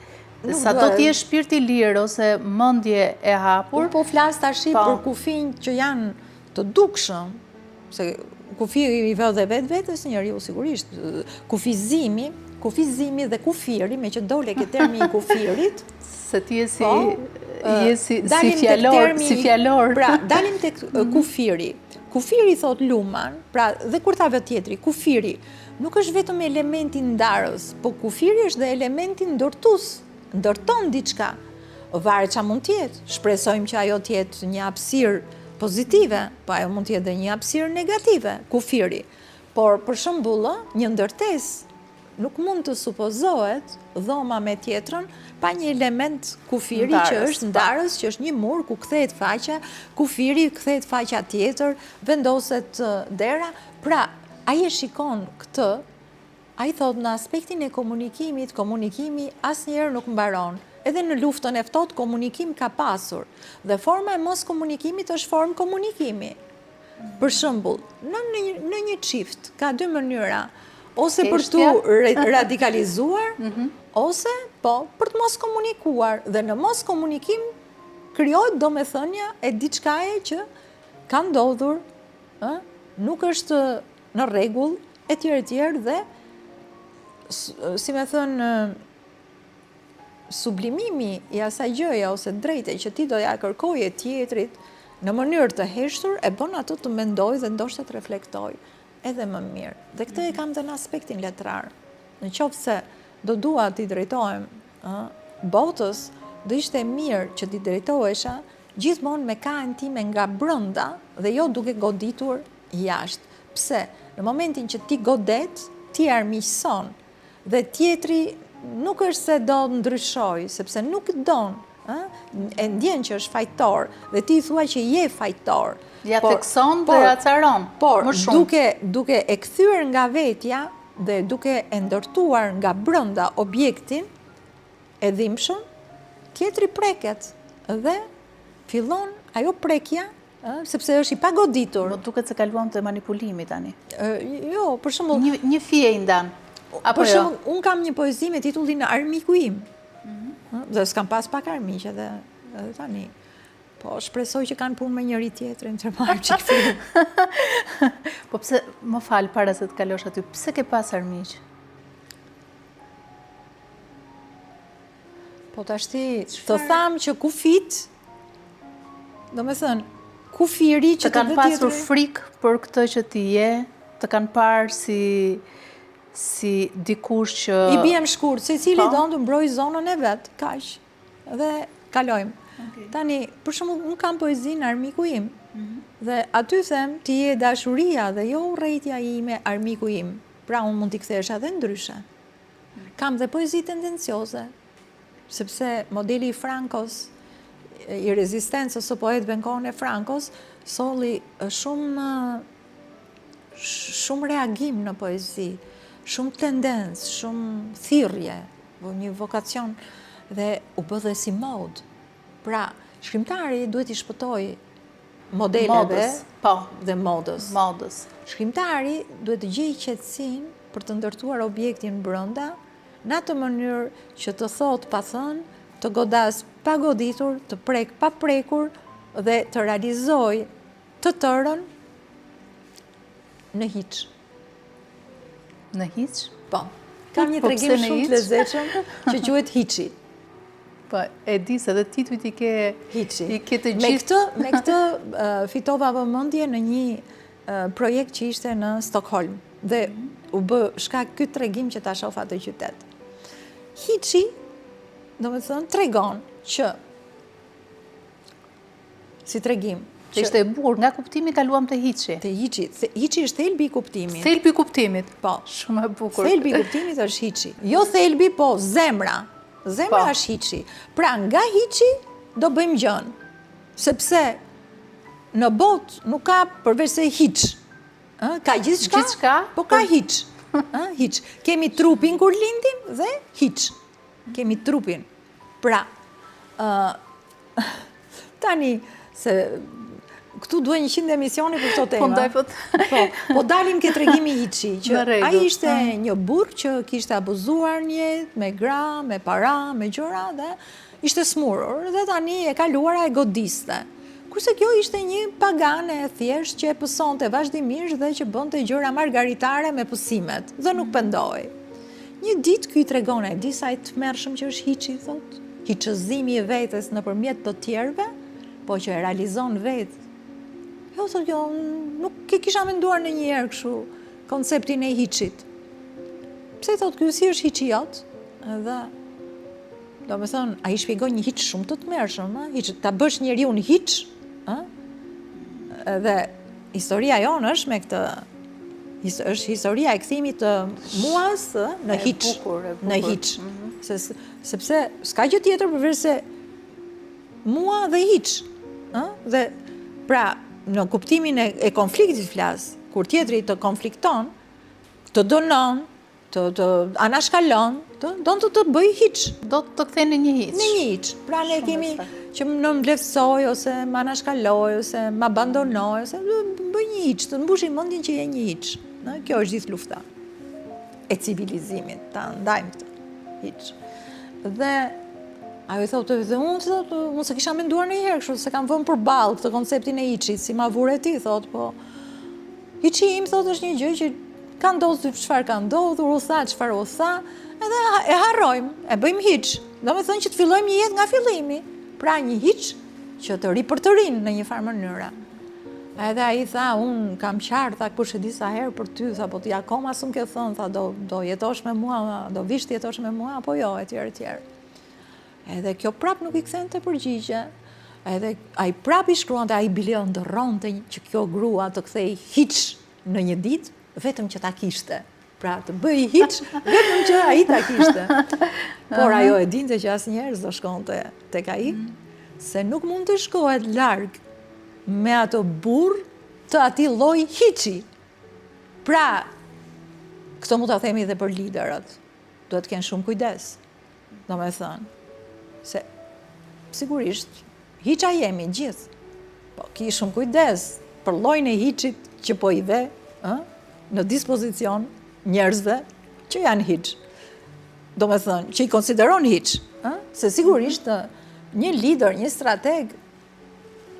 Sa do t'je shpirti lirë ose mendje e hapur. Po flas tash për kufin që janë të dukshëm, se kufi i vë dhe vetës njeriu sigurisht. Kufizimi dhe kufiri, me që dole ke termi i kufirit. Se ti je si fjalor. Pra, dalim tek kufiri. Kufiri, thot Luhmann, pra dhe kur thave tjetri, kufiri nuk është vetëm elementi ndarës, po kufiri është dhe elementi ndërtues, ndërton diçka. Varet ç'a mund tjetë, shpresojmë që ajo tjetë një hapësirë pozitive, po ajo mund tjetë dhe një hapësirë negative, kufiri. Por, për shembull, një ndërtesë nuk mund të supozohet dhoma me tjetrën pa një element kufiri që është ndarës, që është një mur ku kthehet faqja, kufiri kthehet faqja tjetër, vendoset dera. Pra, ai e shikon këtë, ai thot në aspektin e komunikimit, komunikimi asnjëherë nuk mbaron. Edhe në luftën e ftohtë komunikim ka pasur, dhe forma e mos komunikimit është formë komunikimi. Për shembull, në një çift ka dy mënyra, ose për tu radikalizuar, ose për të mos komunikuar. Dhe në mos komunikim krijohet domethënia e diçkaje që ka ndodhur, nuk është në rregull, etj. Dhe si me thënë, sublimimi i asaj gjëje ose drejte që ti do ja kërkoje tjetrit në mënyrë të heshtur e bën atë të mendoj dhe ndoshta të reflektoj edhe më mirë. Dhe këtë e kam dhe në aspektin letrar. Në qoftë se do dua t'i drejtohem botës do ishte mirë që ti drejtohesha gjithmonë me kaën time nga brenda dhe jo duke goditur jashtë. Pse? Në momentin që ti godet, ti armiqëson dhe tjetri nuk është se do ndryshoj, sepse nuk don, e ndjen që është fajtor dhe ti thua që je fajtor. Ja thekson dhe ja caron. Por më shumë. duke e kthyer nga vetja dhe duke e ndërtuar nga brenda objektin e dhimbshëm, tjetri preket dhe fillon ajo prekja, sepse është i pagoditur. Më duket se kaluam të manipulimi tani. Jo, për shembull, Një fije i ndan. Apo për jo? shembull, un kam një poezi me titullin Armiku im. Dhe s'kam pas pak armiq edhe tani. Po shpresoj që kanë punë me njëri tjetrin të marrë çik film. Po pse, më fal para se të kalosh aty, pse ke pas armiq? Po tashti të tham që kufit, do me thënë, kufiri që Të kanë pasur frikë për këtë që ti je, të kanë parë si dikush që... I bjem shkurt, se cili Po. do të mbroj zonën e vetë, kaq, dhe kalojmë. Tani, për shembull, unë kam poezinë Armiku im, dhe aty them, ti je dashuria dhe jo urrejtja ime armiku im, pra unë mund t'i kthesha edhe ndryshe. Kam dhe poezi tendencioze, sepse modeli i Frankos, i rezistencës së poetëve në kohën e Frankos, solli shumë reagim në poezi, shumë tendencë, shumë thirrje, një vokacion dhe u bë dhe si mod. Pra, shkrimtari duhet i shpëtoj modeleve dhe modës. Shkrimtari duhet të gjejë qetësinë për të ndërtuar objektin brenda, në atë mënyrë që të thot pa thënë, të godas pa goditur, të prek pa prekur dhe të realizoj të tërën në hiç. Në hiç? Po. Kam një tregim shumë të lezetshëm që quhet hiçi. Po, e di se dhe titujt i ke hiçi. I ke të gjithë. Me këtë fitova vëmendje në një projekt që ishte në Stockholm dhe u bë shkak ky tregim që ta shoh atë qytet. Hiçi, do me thënë, tregon që si tregim. Që ishte e bukur, nga kuptimi kaluam të hiçi. Te hiçi. Hiçi është thelbi i kuptimit. Thelbi i kuptimit. Po. Shumë e bukur. Thelbi i kuptimit është hiçi. Jo thelbi, po zemra. Zemra është hiçi. Pra nga hiçi do bëjmë gjën. Sepse në botë nuk ka përveç se hiç. Ka gjithçka, po ka hiç. Hiç. Kemi trupin kur lindim dhe hiç. Kemi trupin. Pra, tani, se këtu duhet 100 emisioni për këto tema. Po dalim ke tregimi hiçi, që ai ishte një burr që kishte abuzuar një jetë me gra, me para, me gjëra dhe ishte smurur dhe tani e kaluara e godiste. Kurse kjo ishte një pagane e thjesht që e pësonte vazhdimisht dhe që bënte gjëra margaritare me pësimet dhe nuk pendoi. Një ditë ky i tregon ai disa i tmerrshëm që është hiçi, thot, hiçëzimi i vetes nëpërmjet të tjerëve, po që e realizon vetë. Jo, thot, jo, nuk e kisha menduar ndonjëherë kështu konceptin e hiçit. Pse thot ky si është hiçi jot? Edhe do me thonë, ai shpjegon një hiç shumë të tmerrshëm, hiç ta bësh njeriu në hiç, Edhe historia jonë është me këtë, është historia e kthimit të muas në hiç, në hiç. Sepse s'ka gjë tjetër përveç se mua dhe hiç. Dhe pra në kuptimin e konfliktit flas, kur tjetri të konflikton, të dënon, të anashkalon, do të bëj hiç. Do të kthej në një hiç. Në një hiç. Pra ne kemi që më mbledhsoj, ose më anashkaloj, ose më abandonoj, ose bëj një hiç, të mbushi mendjen që je një hiç. Kjo është gjithë lufta e civilizimit, ta ndajmë këtë hiç. Dhe ajo thotë, dhe unë se kisha menduar ndonjëherë kështu, se kam vënë përballë këtë konceptin e hiçit, si ma vure ti, thotë, po hiçi im thotë është një gjë që ka ndodhur çfarë ka ndodhur, u tha çfarë u tha, edhe e harrojmë, e bëjmë hiç. Domethënë që të fillojmë një jetë nga fillimi, pra një hiç që të ripërtërin në një farë mënyre. Edhe ai tha, unë kam qartë, tha, kush e di sa herë për ty, tha, po ti akoma s'm ke thënë, tha, do jetosh me mua, do vish të jetosh me mua, apo jo, etj. Edhe kjo prap nuk i kthen të përgjigje. Edhe ai prap i shkruante, ai bile ndërronte që kjo grua të kthej hiç në një ditë, vetëm që ta kishte. Pra të bëj hiç, vetëm që ai ta kishte. Por ajo e dinte që asnjëherë s'do shkonte tek ai, se nuk mund të shkohet larg me ato burr të atij lloji hiçi. Pra, këto mund ta themi edhe për liderët. Duhet të kenë shumë kujdes. Domethënë, se sigurisht hiça jemi gjithë. Po ki shumë kujdes për llojin e hiçit që po i ve, në dispozicion njerëzve që janë hiç. Domethënë, që i konsideron hiç, se sigurisht një lider, një strateg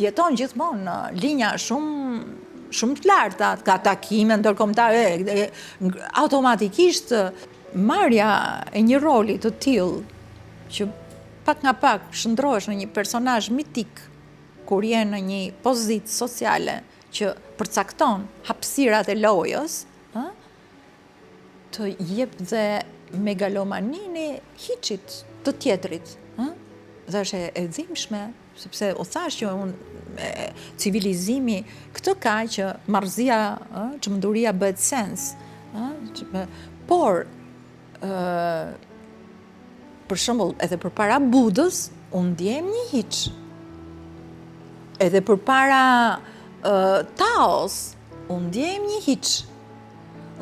jeton gjithmonë në linja shumë të larta, ka takime ndërkombëtare, automatikisht marrja e një roli të tillë që pak nga pak shndrohesh në një personazh mitik kur je në një pozitë sociale që përcakton hapësirat e lojës, të jep dhe megalomaninë e hiçit të tjetrit, dhe është e dhimbshme, sepse u thash që civilizimi këtë ka që marrëzia, çmenduria bëhet sens, por për shembull edhe përpara Budës unë ndjem një hiç. Edhe përpara Taos unë ndjem një hiç.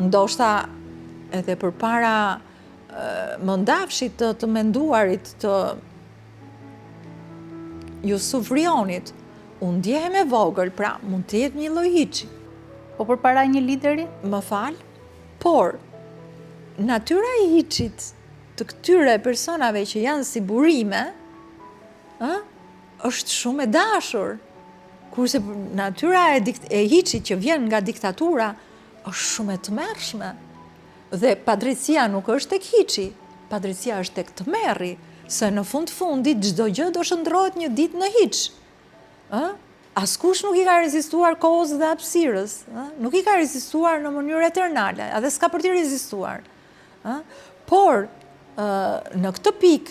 Ndoshta edhe përpara Mondafshit të menduarit të Jusufrionit, unë ndjehem e vogël, pra mund të jetë një lloj hiçi. Po përpara një lideri? Më fal, por natyra e hiçit të këtyre personave që janë si burime, është shumë e dashur. Kurse natyra e hiçit që vjen nga diktatura është shumë e tmerrshme. Dhe padrejtësia nuk është tek hiçi, padrejtësia është tek tmerri, se në fundit çdo gjë do shndrohet një ditë në hiç. Askush nuk i ka rezistuar kohës dhe hapësirës, nuk i ka rezistuar në mënyrë eternale, edhe s'ka për të rezistuar. Por në këtë pikë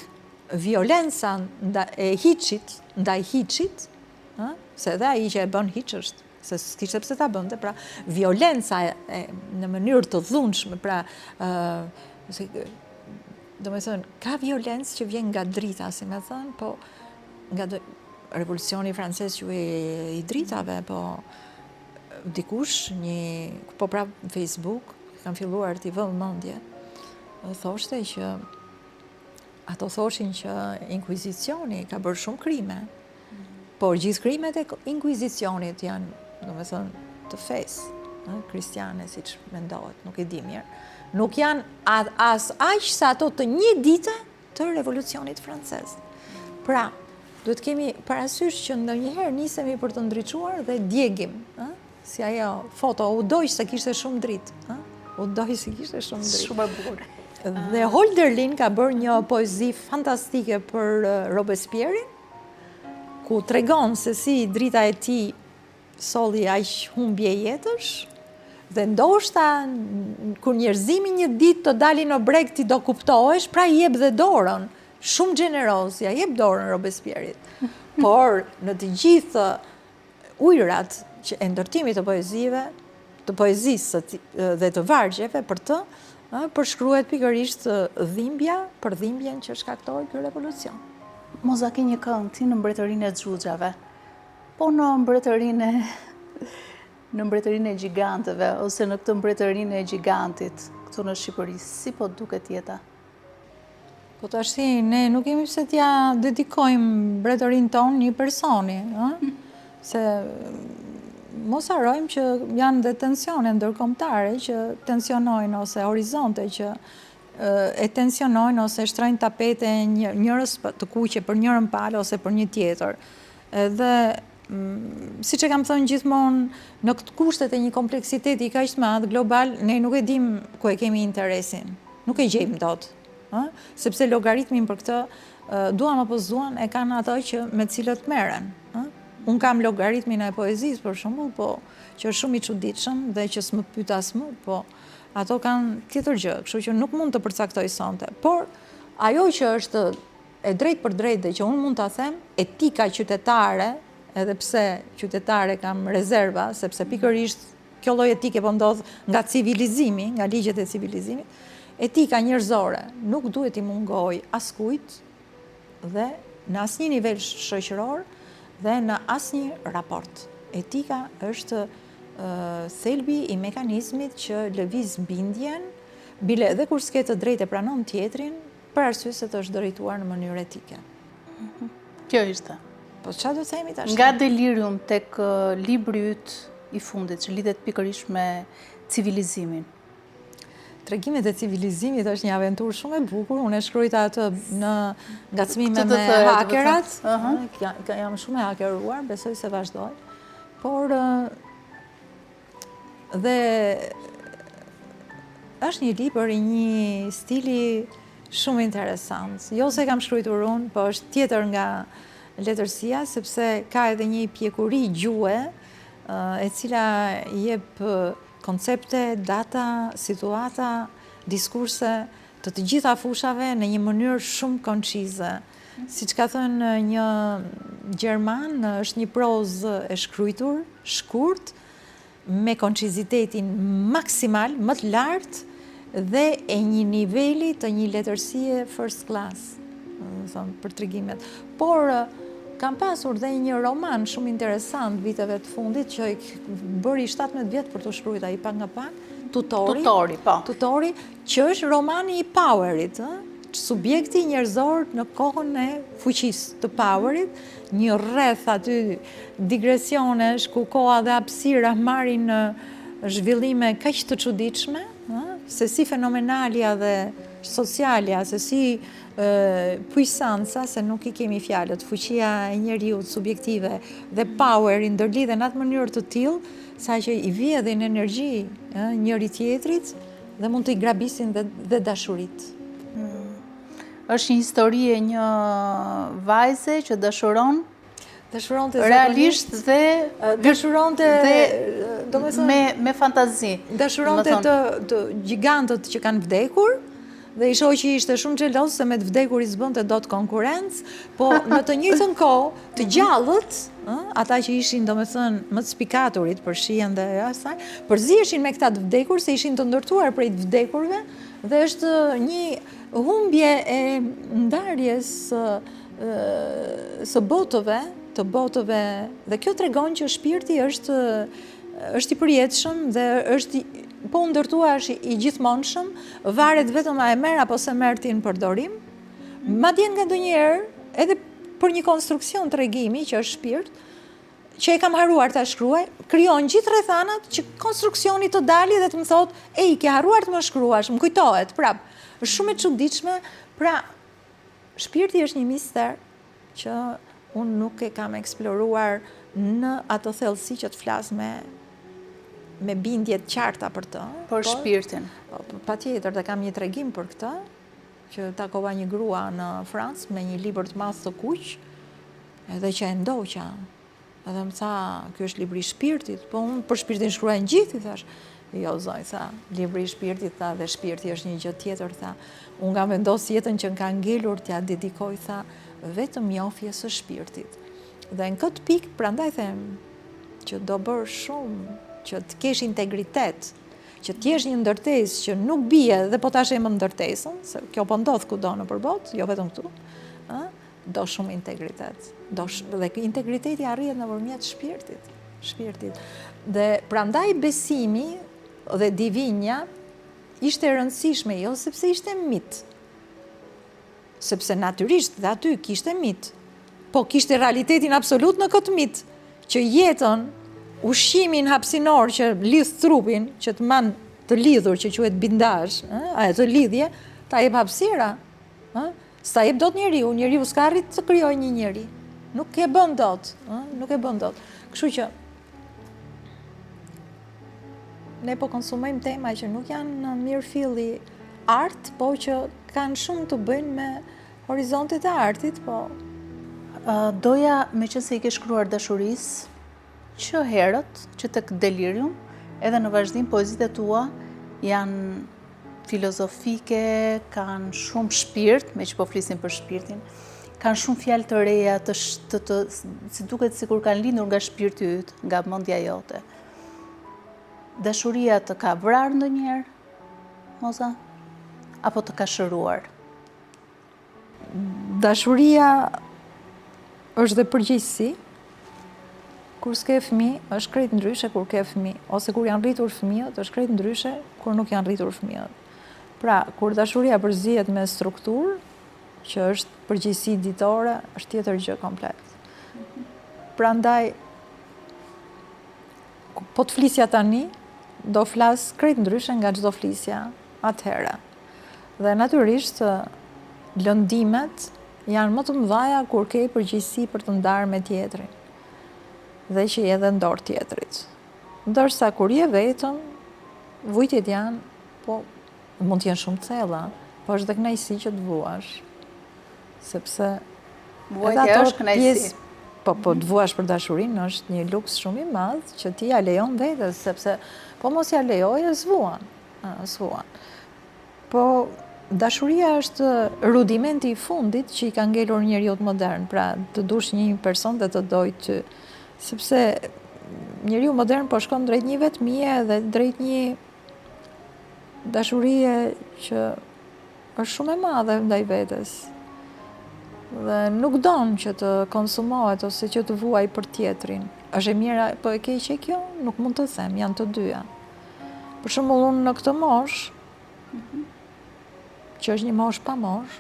violenca e hiçit ndaj hiçit, se edhe ai që e bën hiç është, se s'kishte pse ta bënte, pra violenca në mënyrë të dhunshme, pra domethënë ka violencë që vjen nga drita, si më thënë, po nga revolucioni francez që i dritave, po dikush po pra Facebook kam filluar t'i vënë mendje, thoshte që ato thoshin që Inkuizicioni ka bërë shumë krime, por gjithë krimet e Inkuizicionit janë, domethënë, të fesë, kristiane, siç mendohet, nuk e di mirë. Nuk janë as aq sa ato të një dite të revolucionit francez. Pra, duhet kemi parasysh që ndonjëherë nisemi për të ndriçuar dhe djegim, si ajo foto, u dojsh se kishte shumë dritë, u dojsh se kishte shumë dritë. Shumë e bukur. Dhe Holderlin ka bërë një poezi fantastike për Robespierrin, ku tregon se si drita e tij solli aq humbje jetësh, dhe ndoshta kur njerëzimi një ditë të dalin në breg ti do kuptohesh, pra i jep dhe dorën, shumë gjeneroz, ja jep dorën Robespierrit. Por në të gjithë ujërat e ndërtimit të poezive, të poezisë dhe të vargjeve për të, përshkruhet pikërisht dhimbja për dhimbjen që shkaktoi ky revolucion. Mos a ke një këngë ti në mbretërinë e xhuxhave, po në mbretërinë e gjigantëve, ose në këtë mbretërinë e gigantit, këtu në Shqipëri, si po duket jeta? Po tash ne nuk kemi pse t'ja dedikojmë mbretërinë tonë një personi, se mos harrojmë që janë dhe tensione ndërkombëtare që tensionojnë, ose horizonte që e tensionojnë ose shtrojnë tapete njërës të kuqe për njërën palë ose për një tjetër. Edhe siç e kam thënë gjithmonë, në këtë kushtet e një kompleksiteti kaq të madh global, ne nuk e dim ku e kemi interesin. Nuk e gjejmë dot. Sepse logaritmin për këtë, duan apo s'duan, e kanë ato që me cilët merren. Unë kam logaritmin e poezisë, për shembull, po që është shumë i çuditshëm dhe që s'më pyet as më, po ato kanë tjetër gjë, kështu që nuk mund të përcaktoj sonte. Por ajo që është e drejt për drejt dhe që unë mund të them, etika qytetare, edhe pse qytetare kam rezerva, sepse pikërisht kjo lloj etike po ndodh nga civilizimi, nga ligjet e civilizimit, etika njerëzore nuk duhet i mungoj askujt dhe në asnjë nivel shoqëror dhe në asnjë raport. Etika është thelbi i mekanizmit që lëviz bindjen, bile edhe kur s'ke të drejtë e pranon tjetrin, për arsye se të është drejtuar në mënyrë etike. Kjo ishte. Po çfarë do të themi tash? Nga delirium tek libri yt i fundit, që lidhet pikërisht me civilizimin. Tregimet e civilizimit është një aventurë shumë e bukur. Unë e shkruajta atë në ngacmime me hakerat. Jam shumë e hakeruar, besoj se vazhdoj. Por dhe është një libër i një stili shumë interesant. Jo se kam shkruar unë, po është tjetër nga letërsia, sepse ka edhe një pjekuri gjuhe, e cila jep koncepte, data, situata, diskurse të të gjitha fushave në një mënyrë shumë koncize. Siç ka thënë një gjerman, është një prozë e shkruar, shkurt, me koncizitetin maksimal, më të lartë dhe e një niveli të një letërsie first class, për tregimet. Por kam pasur dhe një roman shumë interesant viteve të fundit që bëri 17 vjet për të shkruar ai pak nga pak, Tutori, që është romani i Powerit, subjekti njerëzor në kohën e fuqisë të Powerit, një rreth aty digresionesh ku koha dhe hapësira marrin zhvillime kaq të çuditshme, se si fenomenalja dhe socialja, se si puisanca, se nuk i kemi fjalët, fuqia e njeriut subjektive dhe power i ndërlidhen në atë mënyrë të tillë, sa që i vjedhin energji njëri tjetrit dhe mund të i grabisin dhe dashurit. Është një histori e një vajze që dashuron realisht dhe dashuronte me fantazi. Dashuronte të gjigantët që kanë vdekur, dhe i shoqi ishte shumë xheloz se me të vdekur i s'bënte dot konkurrencë, po në të njëjtën kohë të gjallët, ata që ishin domethënë më të spikaturit për shihen dhe asaj, përziheshin me këta të vdekur se ishin të ndërtuar prej të vdekurve dhe është një humbje e ndarjes së botëve, të botëve, dhe kjo tregon që shpirti është i përjetshëm dhe është po ndërtuash i gjithmonshëm, varet vetëm a e merr apo se merr ti në përdorim, madje nga ndonjëherë edhe për një konstruksion tregimi që është shpirt, që e kam haruar ta shkruaj, krijon gjithë rrethanat që konstruksioni të dali dhe të më thotë, "Ej, ke harruar të më shkruash, më kujtohet." Prap, është shumë e çuditshme, pra shpirti është një mister që unë nuk e kam eksploruar në ato thellësi që të flas me bindje të qarta për të. Për shpirtin. Patjetër, dhe kam një tregim për këtë, që takova një grua në Francë me një libër të madh të kuq, edhe që e ndoqa. Edhe më tha, "Ky është libri i shpirtit." Po unë për shpirtin shkruajnë gjithë, i thash. "Jo, zoj," tha, "libri i shpirtit," tha, "dhe shpirti është një gjë tjetër," tha. "Unë kam vendosur jetën që ka ngelur t'ja dedikoj," tha, "vetëm njohjes së shpirtit." Dhe në këtë pikë, prandaj them që do bërë shumë që të kesh integritet, që t'jesh një ndërtesë që nuk bie dhe po ta shemë ndërtesën, se kjo po ndodh kudo në përbot, jo vetëm këtu, do shumë integritet. Dhe integriteti arrihet nëpërmjet shpirtit. Dhe prandaj besimi dhe divinja ishte e rëndësishme, jo sepse ishte mit. Sepse natyrisht dhe aty kishte mit, po kishte realitetin absolut në këtë mit, që jetën, ushqimin hapsinor që lidh trupin, që të man të lidhur, që quhet bindazh, ajo lidhje, ta jep hapësira. S'ta jep dot njeriu s'ka arrit të krijojë një njeri. Nuk e bën dot, nuk e bën dot. Kështu që ne po konsumojmë tema që nuk janë në mirëfilli art, po që kanë shumë të bëjnë me horizontet e artit, po. Doja, meqense i ke shkruar dashurisë, që herët, që tek delirium, edhe në vazhdim poezitë tua janë filozofike, kanë shumë shpirt, me që po flisim për shpirtin, kanë shumë fjalë të reja, si duket sikur kanë lindur nga shpirti yt, nga mendja jote. Dashuria të ka vrarë ndonjëherë, Moza? Apo të ka shëruar? Dashuria është dhe përgjegjësi. Kur s'ke fëmijë, është krejt ndryshe kur ke fëmijë, ose kur janë rritur fëmijët, është krejt ndryshe kur nuk janë rritur fëmijët. Pra, kur dashuria përzihet me strukturë, që është përgjegjësi ditore, është tjetër gjë komplet. Prandaj, po të flisja tani, do flas krejt ndryshe nga çdo flisja atëherë. Dhe natyrisht, lëndimet janë më të mëdha kur ke përgjegjësi për të ndarë me tjetrin dhe që je edhe ndorë tjetrit. Ndërsa kur je vetëm, vujtjet janë, po mund t'jenë shumë thella, po është dhe kënaqësi që të vuash. Sepse vuajtja është kënaqësi. Po të vuash për dashurinë është një luks shumë i madh që ti ja lejon vetes, sepse po mos ja lejoje s'vuan. Po dashuria është rudimenti i fundit që i ka ngelur njeriut modern, pra të dush një person dhe të doj ty. Sepse njeriu modern po shkon drejt një vetmie dhe drejt një dashurie që është shumë e madhe ndaj vetes. Dhe nuk don që të konsumohet ose që të vuaj për tjetrin. Është e mira, po e keqe kjo, nuk mund të them, janë të dyja. Për shembull, unë në këtë moshë, që është një moshë pa moshë,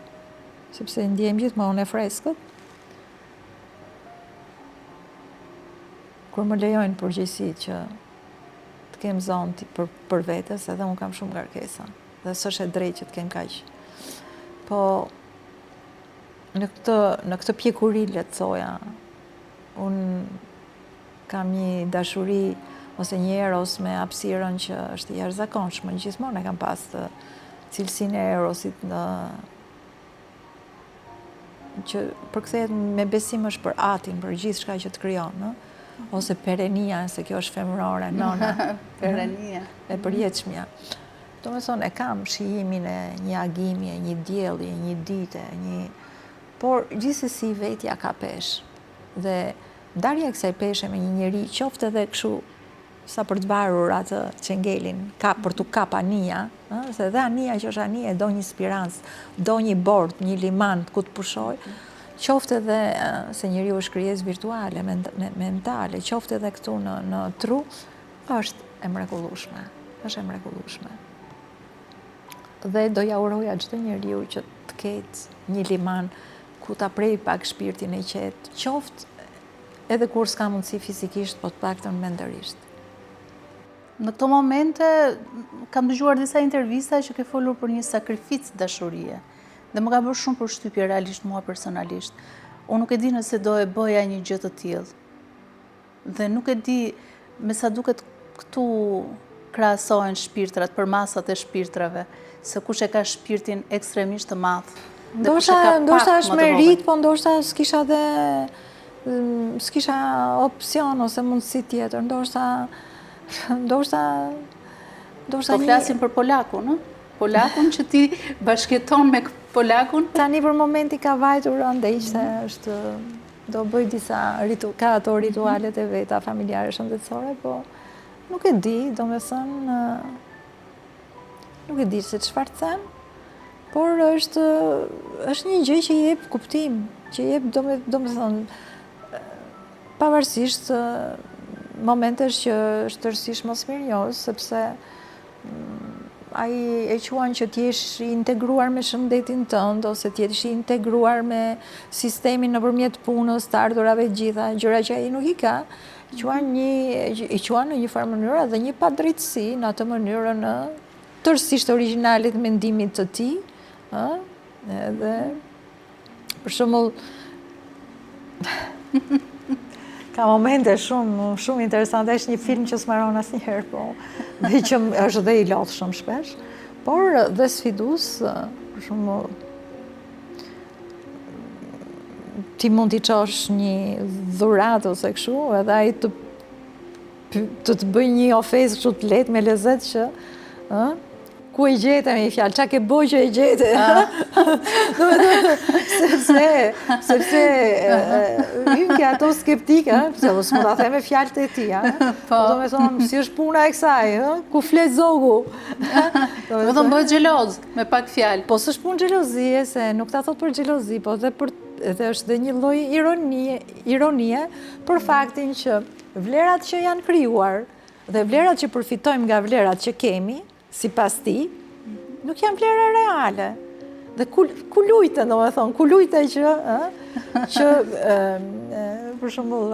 sepse ndjem gjithmonë e freskët, kur më lejojnë përgjegjësi që të kem zonë për vetes, edhe unë kam shumë ngarkesa. Dhe s'është e drejtë që të kem kaq. Po në këtë pjekuri, le të thoja, unë kam një dashuri ose një eros me hapësirën që është i jashtëzakonshme. Gjithmonë e kam pas të cilësinë e erosit që përkthehet me besim është për atin, për gjithçka që të krijon, ose perenia, se kjo është femërore, nona. Perenia. E përjetshmja. Do me thonë, e kam shijimin e një agimi, një dielli, një dite, por gjithsesi vetja ka peshë. Dhe ndarja e kësaj peshe me një njeri, qoftë edhe kështu sa për të varur atë çengelin, për tu kap anija, se dhe anija që është anija do një spirancë, do një bord, një liman ku të pushoj, qoftë edhe se njeriu është krijesë virtuale, mentale, qoftë edhe këtu në tru, është e mrekullueshme. Është e mrekullueshme. Dhe do ja uroja çdo njeriu që të ketë një liman ku ta prej pak shpirtin e qetë, qoftë edhe kur s'ka mundësi fizikisht, po të paktën mendërisht. Në këto momente kam dëgjuar disa intervista që ke folur për një sakrificë dashurie. Dhe më ka bërë shumë përshtypje realisht mua personalisht. Unë nuk e di nëse do e bëja një gjë të tillë. Dhe nuk e di me sa duket këtu krahasohen shpirtrat për masat e shpirtrave, se kush e ka shpirtin ekstremisht të madh. Ndoshta është merit, po ndoshta s'kisha opsion ose mundësi tjetër. Ndoshta po flasim për polakun, polakun që ti bashkëton me polakun? Tani për momenti ka vajtur andej që është do bëj disa ka ato ritualet e veta familjare shëndetësore, po nuk e di, do me thënë, nuk e di se çfarë të them, por është një gjë që jep kuptim, që jep, do me thënë, pavarësisht momentesh që është tërësisht mos mirënjohës, sepse ai e quan që t'jesh i integruar me shëndetin tënd, ose t'jesh i integruar me sistemin nëpërmjet punës, të ardhurave gjitha, gjëra që ai nuk i ka, i quan në një farë mënyrë dhe një padrejtësi në atë mënyrë në tërësisht originalit mendimit të tij, edhe për shembull ka momente shumë interesante, është një film që s'maron asnjëherë, po, dhe që është dhe i lodhshëm shpesh, por dhe sfidues, për shembull, ti mund t'i çosh një dhuratë ose kështu, edhe ai të bëj një ofezë kështu të lehtë me lezet që ku e gjete me i fjalë, qa ke boj që e gjete. Sepse hynke ato skeptika, se mos më ta the me fjalët e tia. Do me thonë, si është puna e kësaj, ku flet zogu. Do të bëhet xheloz me pak fjalë. Po s'është punë xhelozie, se nuk ta thot për xhelozi, po dhe është dhe një lloj ironie për faktin që vlerat që janë krijuar dhe vlerat që përfitojmë nga vlerat që kemi, sipas ti, nuk janë vlera reale. Dhe ku lujte, do me thonë, ku lujte që për shembull,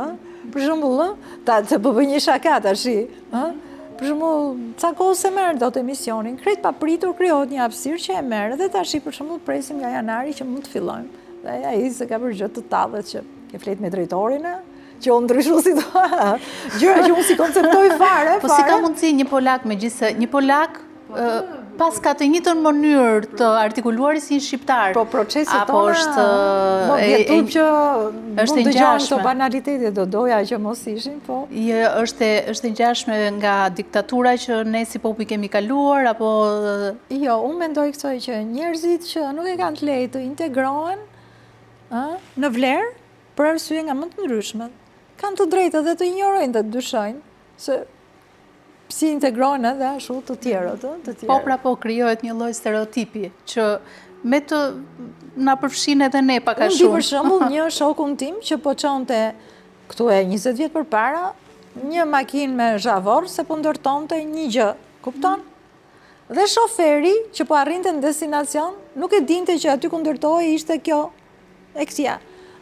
të bëj një shaka tash, për shembull, ca kohë se merr dot emisionin, krejt pa pritur krijohet një hapësirë që e merr dhe tash për shembull presim nga janari që mund të fillojmë. Dhe ai se ka për gjë të tallet që ke flet me drejtorin, që unë ndryshu si të gjëra që unë si konceptoj fare. Po si ka mundësi një polak me gjithse, një polak pas ka të njëjtën mënyrë të artikuluar si një shqiptar. Po proceset apo tona, është vjetub që është mund të gjanë të ngjashme. banalitetit, do doja që mos ishin, po. Është e ngjashme nga diktatura që ne si popull kemi kaluar, apo... Jo, unë mendoj kësoj që njerëzit që nuk e kanë të lejtë të integrohen në vlerë, për arsye nga më të ndryshmet, kanë të drejtë dhe të injorojnë dhe të dyshojnë, se si integrohen edhe ashtu të tjerët. Po pra po, krijohet një lloj stereotipi, që me të na përfshin edhe ne pak a shumë. Unë di për shembull një shokun tim që po çonte këtu e 20 vjet përpara, një makinë me zhavor se po ndërtonte një gjë, kupton? Dhe shoferi që po arrinte në destinacion, nuk e dinte që aty ku ndërtohej ishte kjo e kësia.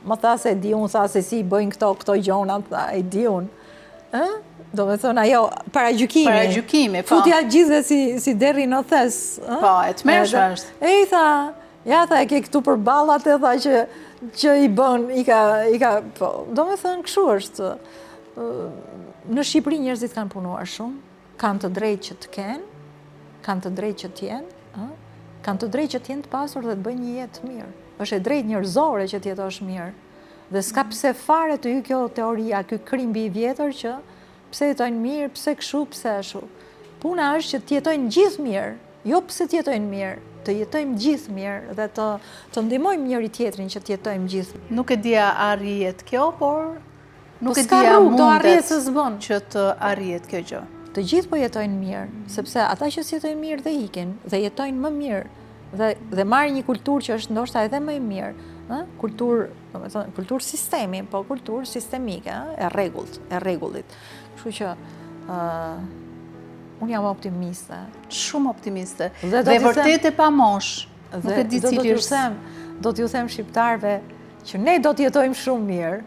Më tha se di unë, tha se si bëjnë këto gjonat, tha e di unë. Do me thonë ajo, para gjykimi. Para gjykimi, po. Futja gjithve si deri në thes. Po, e të mërshë është. E i tha, ja tha e ke këtu për ballat e tha që i bën, i ka, po. Do me thonë këshu është. Në Shqipëri njerëzit kanë punuar shumë, kanë të drejtë që të kenë, kanë të drejtë që t'jenë, kanë të drejtë që t'jenë të pasur dhe të bëjnë një jetë mirë. Është e drejtë njerëzore që t'jetosh mirë. Dhe s'ka pse fare të hy kjo teoria, ky krimbi i vjetër që pse jetojnë mirë, pse kështu, pse ashtu. Puna është që t'jetojnë gjithë mirë, jo pse t'jetojnë mirë, të jetojmë gjithë mirë dhe të ndihmojmë njëri tjetrin që t'jetojmë gjithë. Nuk e dia arrijet kjo, por nuk e s'ka dia rrugë, do arrihet mundet se s'bën. që të arrijet kjo gjë. Të gjithë po jetojnë mirë, sepse ata që s'jetojnë mirë dhe ikin, dhe jetojnë më mirë, dhe marrin një kulturë që është ndoshta edhe më e mirë, kulturë sistemi, po kulturë sistemike, e rregullit. Kështu që unë jam optimiste. Shumë optimiste. Dhe vërtet e pa mosh. Nuk e di cili është. Do t'ju them shqiptarëve që ne do t'jetojmë shumë mirë.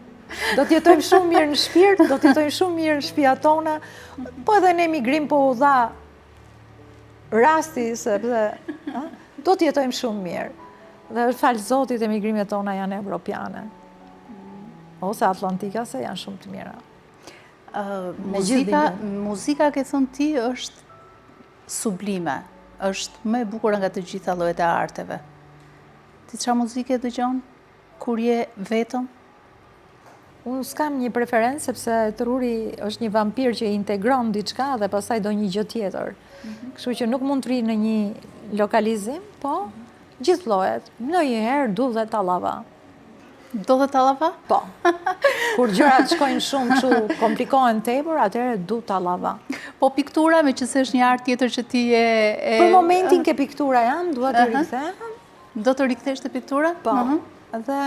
Do t'jetojmë shumë mirë në shpirt, do t'jetojmë shumë mirë në shtëpiat tona, po edhe në emigrim po u dha rasti, sepse do t'jetojmë shumë mirë. Dhe falë Zotit emigrimet tona janë evropiane. Ose atlantikase janë shumë të mira. Muzika, ke thënë ti, është sublime. Është më e bukur nga të gjitha llojet e arteve. Ti çfarë muzike dëgjon kur je vetëm? Unë s'kam një preferencë, sepse truri është një vampir që integron diçka dhe pastaj do një gjë tjetër. Kështu që nuk mund të rri në një lokalizim, po gjithë llojet. Ndonjëherë du dhe tallava. Do dhe tallava? Po. Kur gjërat shkojnë shumë kështu komplikohen tepër, atëherë du tallava. Po piktura, me që se është një art tjetër që ti e... Për momentin ke piktura jam, dua të rikthehem. Do të rikthesh te piktura? Po. Dhe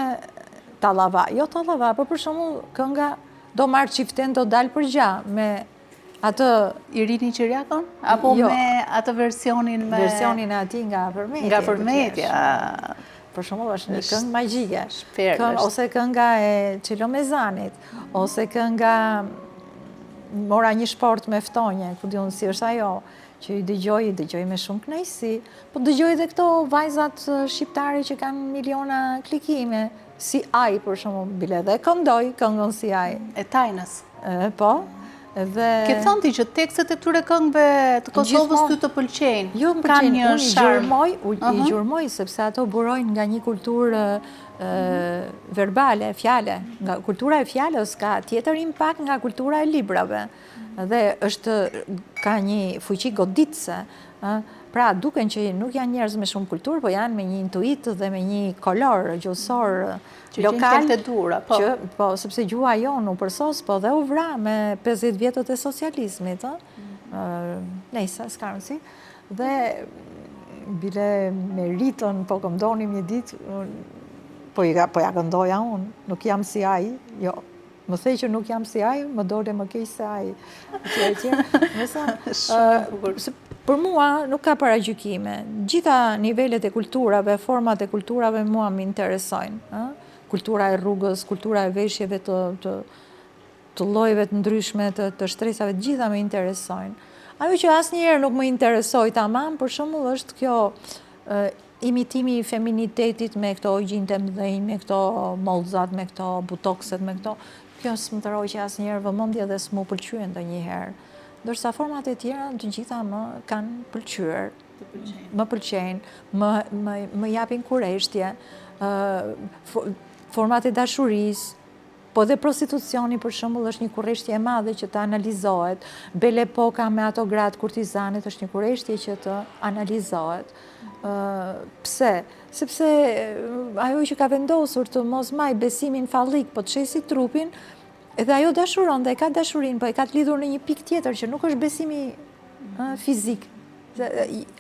tallava, jo tallava, por për shembull kënga do marr çiften do dal për gjah me atë Irini Qiriakon? Apo jo, me atë versionin me... Versionin e atij nga Përmetja. Nga Përmetja. Për shembull është një këngë magjike. Shpert. Ose kënga e Çelo Mezanit, ose kënga Mora një shport me ftonje, ku diun si është ajo, që i dëgjoj me shumë kënaqësi, po dëgjoj edhe këto vajzat shqiptare që kanë miliona klikime, si Aj për shembull, bile dhe këndoj këngën si Aj. E Tajnës. Po. Ke thënë ti që tekstet e këtyre këngëve të Kosovës ty të pëlqejnë? Jo, më pëlqejnë, unë i gjurmoj, sepse ato burojnë nga një kulturë verbale, fjale. Kultura e fjalës ka tjetër impakt nga kultura e librave. Dhe ka një fuqi goditëse, pra duken që nuk janë njerëz me shumë kulturë, po janë me një intuit dhe me një kolor gjuhësor lokal, që po sepse gjuha jonë u përsos, po dhe u vra me 50 vjetët e socializmit, nejse, s'ka rëndësi, dhe bile me ritën, po këmdonim një ditë, po ja këndoja unë, nuk jam si ai, jo, më thej që nuk jam si ai, më dole më keq se ai, për mua nuk ka paragjykime. Gjitha nivelet e kulturave, format e kulturave mua më interesojnë. Kultura e rrugës, kultura e veshjeve të llojeve të ndryshme, të shtresave, gjitha më interesojnë. Ajo që asnjëherë nuk më interesoi tamam, për shembull, është kjo imitimi i feminitetit me këto gjinte mëdhenj, me këto mollzat, me këto butokset, me këto. Kjo s'më tërhoj që asnjëherë vëmendje dhe s'mu pëlqyen ndonjëherë. Ndërsa format e tjera të gjitha më kanë pëlqyer, më pëlqejnë, më japin kureshtje, format e dashurisë, po dhe prostitucioni për shembull është një kurreshtje e madhe që të analizohet, Belle Epoka me ato gratë kurtizanet është një kurreshtje që të analizohet. Pse? Sepse ajo që ka vendosur të mos maj besimin fallik, po të shesi trupin, edhe ajo dashuron dhe ka dashurin, po e ka të lidhur në një pikë tjetër që nuk është besimi fizik.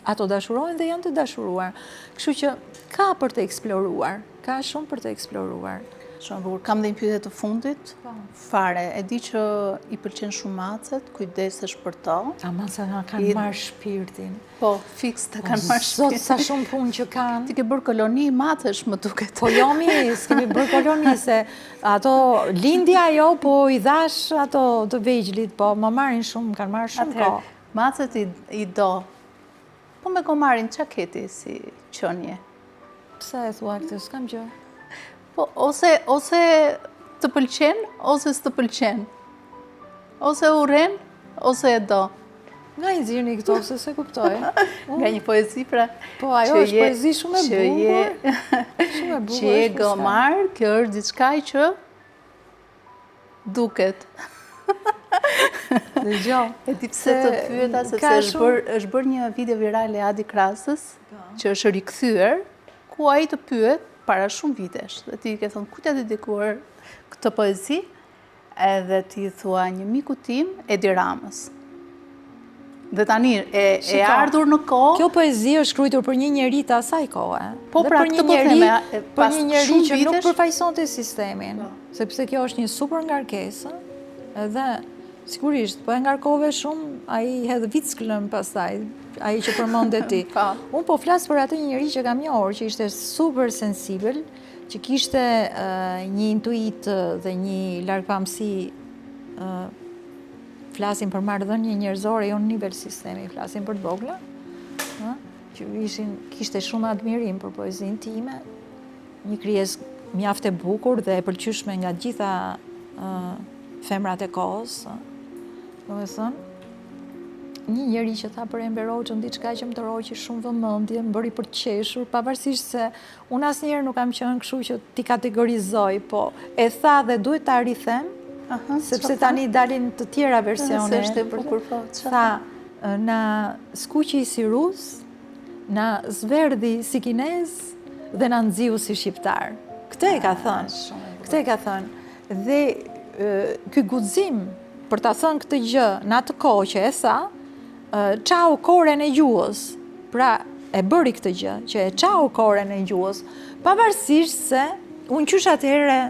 Ato dashurojnë dhe janë të dashuruar. Kështu që ka për të eksploruar, ka shumë për të eksploruar. Shumë bukur. Kam dhe një pyetje të fundit. Fare, e di që i pëlqen shumë macet, kujdesesh për to. A macet nga kanë marrë shpirtin. Po, fiks të kanë marrë shpirtin. Sot sa shumë punë që kanë. Ti ke bërë koloni macesh, më duket. Po jo mi, s'kemi bërë koloni, se ato lindja jo, po i dhash ato të vegjlit, po më marrin shumë, kanë marrë shumë kohë. Macet i do, po me gomarin që keti si qënje? Pse e thua këtë, s'kam gjë. Po, ose të pëlqen, ose s'të pëlqen. Ose uren, ose e do. Nga i zirni këto, se kuptoj. Nga një poezi, pra. Po, ajo është poezi shumë e bukur. Shumë e bukur. Që je gomar, kjo është diçka që duket. Dhe gjo. E ti pse të pyeta, sepse është bërë një video viral e Adi Krasës, që është rikthyer, ku ai të pyet para shumë vitesh. Dhe ti ke thonë, ku t'ja dedikuar këtë poezi? Edhe ti thua një miku tim, Edi Ramës. Dhe tani, e ardhur në kohë... Kjo poezi është shkruar për një njeri të asaj kohë. Po, pra këtë po theme, për një njeri që nuk përfaqësonte sistemin. Sepse kjo është një super ngarkesë, edhe sigurisht, po e ngarkove shumë, ai hedhë vicklën pastaj, ai që përmende ti. Unë po flas për atë njeri që kam njohur, që ishte super sensibël, që kishte një intuit dhe një largpamësi, flasim për marrëdhënie njerëzore, jo në nivel sistemi, flasim për të vogla, që kishte shumë admirim për poezinë time, një krijesë mjaft e bukur dhe e pëlqyeshme nga gjitha femrat e kohës. Domethënë, një njeri që tha për Enver Hoxhën diçka që më tërhoqi shumë vëmendje, më bëri për të qeshur, pavarësisht se unë asnjëherë nuk kam qenë kështu që ti kategorizoj, po e tha dhe duhet ta rithem, sepse tani dalin të tjera versione. Tha, na skuqi si rus, na zverdhi si kinez dhe na nxiu si shqiptar. Këtë e ka thënë. Këtë e ka thënë. Dhe ky guxim për ta thënë këtë gjë në atë kohë që e tha, çau koren e gjuhës. Pra, e bëri këtë gjë, që e çau koren e gjuhës, pavarësisht se unë qysh atëherë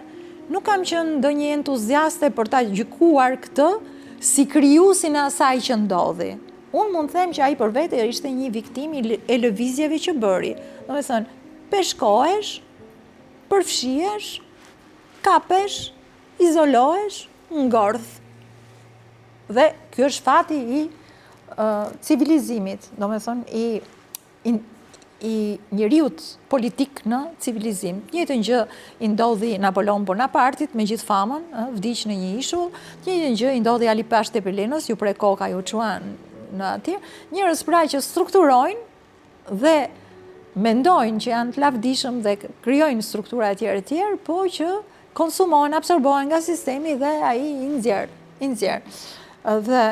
nuk kam qenë ndonjë entuziaste për ta gjykuar këtë si krijuesin e asaj që ndodhi. Unë mund të them që ai për vete ishte një viktim e lëvizjeve që bëri. Domethënë, peshkohesh, përfshihesh, kapesh, izolohesh, ngordh. Dhe kjo është fati i civilizimit, domethënë i njeriut politik në civilizim. Njëjtën gjë i ndodhi Napoleon Bonapartit me gjithë famën, vdiq në një ishull, njëjtën gjë i ndodhi Ali Pash Tepelenës, ju prej koka ju çuan në atje, njerëz pra që strukturojnë dhe mendojnë që janë të lavdishëm dhe krijojnë struktura e tjerë, po që konsumojnë, absorbohen nga sistemi dhe ai i nxjerr. Dhe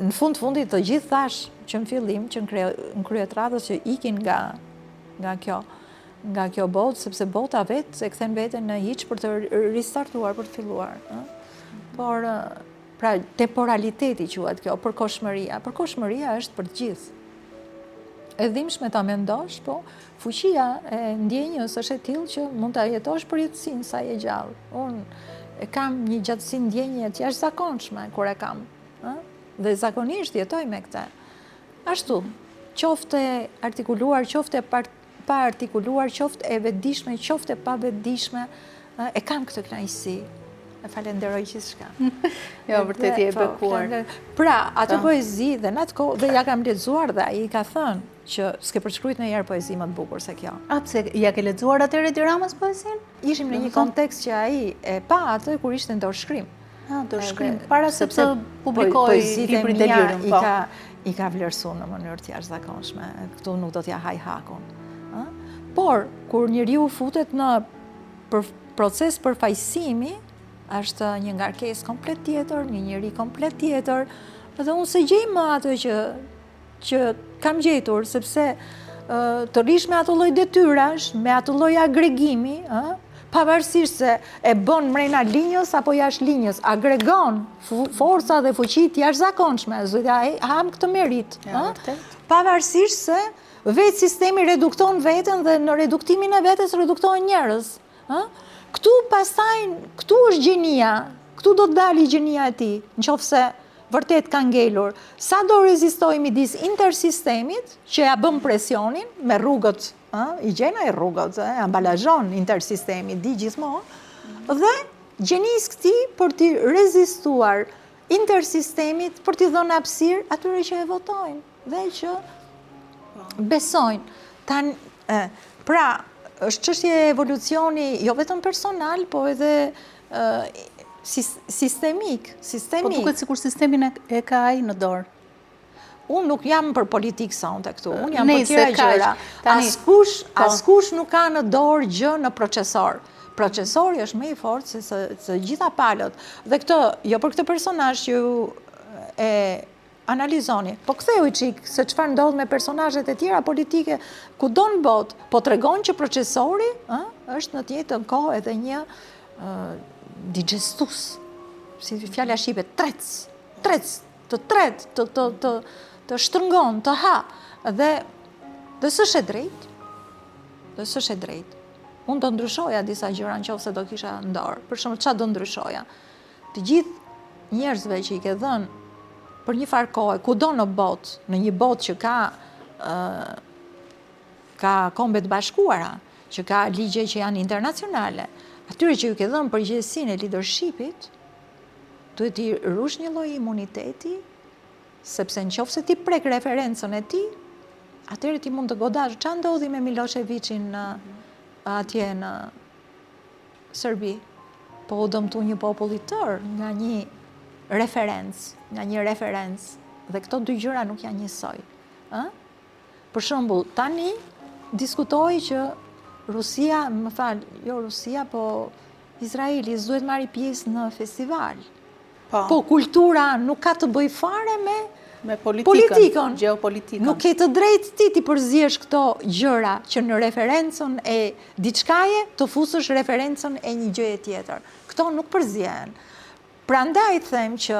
në fundit të gjithë thash që në fillim, që në kryet radhës që ikin nga kjo botë, sepse bota vetë e kthen veten në hiç për të ristartuar, për të filluar. Por, pra, temporaliteti quhet kjo, përkohshmëria është për të gjithë. E dhimbshme ta mendosh, po fuqia e ndjenjës është e tillë që mund ta jetosh për jetësinë sa je gjallë. Unë e kam një gjatësi ndjenje të jashtëzakonshme kur e kam, dhe zakonisht jetoj me këtë. Ashtu, qoftë e artikuluar, qoftë e pa artikuluar, qoftë e vetëdijshme, qoftë e pa vetëdijshme, e kam këtë kënaqësi. E falenderoj gjithçka. Jo, vërtet je e bekuar. Pra, atë poezi dhe në atë kohë, dhe ja kam lexuar dhe ai ka thënë që s'ke përshkruajtur ndonjëherë poezi më të bukur se kjo. A pse ja ke lexuar atëherë Edi Ramës poezinë? Ishim në një kontekst që ai e pa atë kur ishte në dorëshkrim. Dorëshkrim. Para se të publikoj librin e Delirëm, po. I ka vlerësuar në mënyrë të jashtëzakonshme. Këtu nuk do t'ja haj hakun. Por kur njeriu futet në proces përfaqësimi, është një ngarkesë komplet tjetër, një njeri komplet tjetër, dhe unë se gjej më atë që kam gjetur, sepse të rish me ato lloj detyrash, me ato lloj agregimi, pavarësisht se e bën mrena linjës apo jashtë linjës, agregon forca dhe fuqi të jashtëzakonshme, zotja ham këtë merit. Pavarësisht se vetë sistemi redukton veten dhe në reduktimin e vetes reduktohen njerëz. Këtu është gjenia, këtu do të dali gjenia e tij, nëse vërtet ka ngelur. Sa do rezistoj midis intersistemit, që ja bëm presionin me rrugët, i gjen ai rrugët, ambalazhon intersistemi di gjithmonë, dhe gjenis këtij për të rezistuar intersistemit, për t'i dhënë hapësirë atyre që e votojnë dhe që besojnë. Pra, është çështje e evolucioni jo vetëm personal, po edhe sistemik. Po duket sikur sistemin e ka ai në dorë. Unë nuk jam për politikë sonte këtu, unë jam për tjera gjëra. Askush nuk ka në dorë gjë në procesor. Procesori është më i fortë se gjitha palët. Dhe këtë, jo për këtë personazh që e analizoni, po ktheu i çik se çfarë ndodh me personazhet e tjera politike kudo në botë, po tregon që procesori është në të njëjtën kohë edhe një digestus, si fjala shqipe, të shtrëngon, të ha, dhe s'është e drejtë. Unë do ndryshoja disa gjëra nëse do kisha në dorë. Për shembull, çfarë do ndryshoja? Të gjithë njerëzve që i ke dhënë për një farë kohë, kudo në botë, në një botë që ka kombet bashkuara, që ka ligje që janë internacionale, atyre që ju ke dhënë përgjegjësinë e leadershipit, duhet i rush një lloj imuniteti, sepse nëse ti prek referencën e tij, atëherë ti mund të godash. Çfarë ndodhi me Miloševićin atje në Serbi? Po u dëmtu një popull i tërë nga një referencë, dhe këto dy gjëra nuk janë njësoj. Për shembull, tani diskutoi që Rusia, po Izraeli s'duhet marrë pjesë në festival. Po kultura nuk ka të bëjë fare me politikën, geopolitikën. Nuk ke të drejtë ti përziesh këto gjëra që në referencën e diçkaje të fusësh referencën e një gjëje tjetër. Këto nuk përzihen. Prandaj them që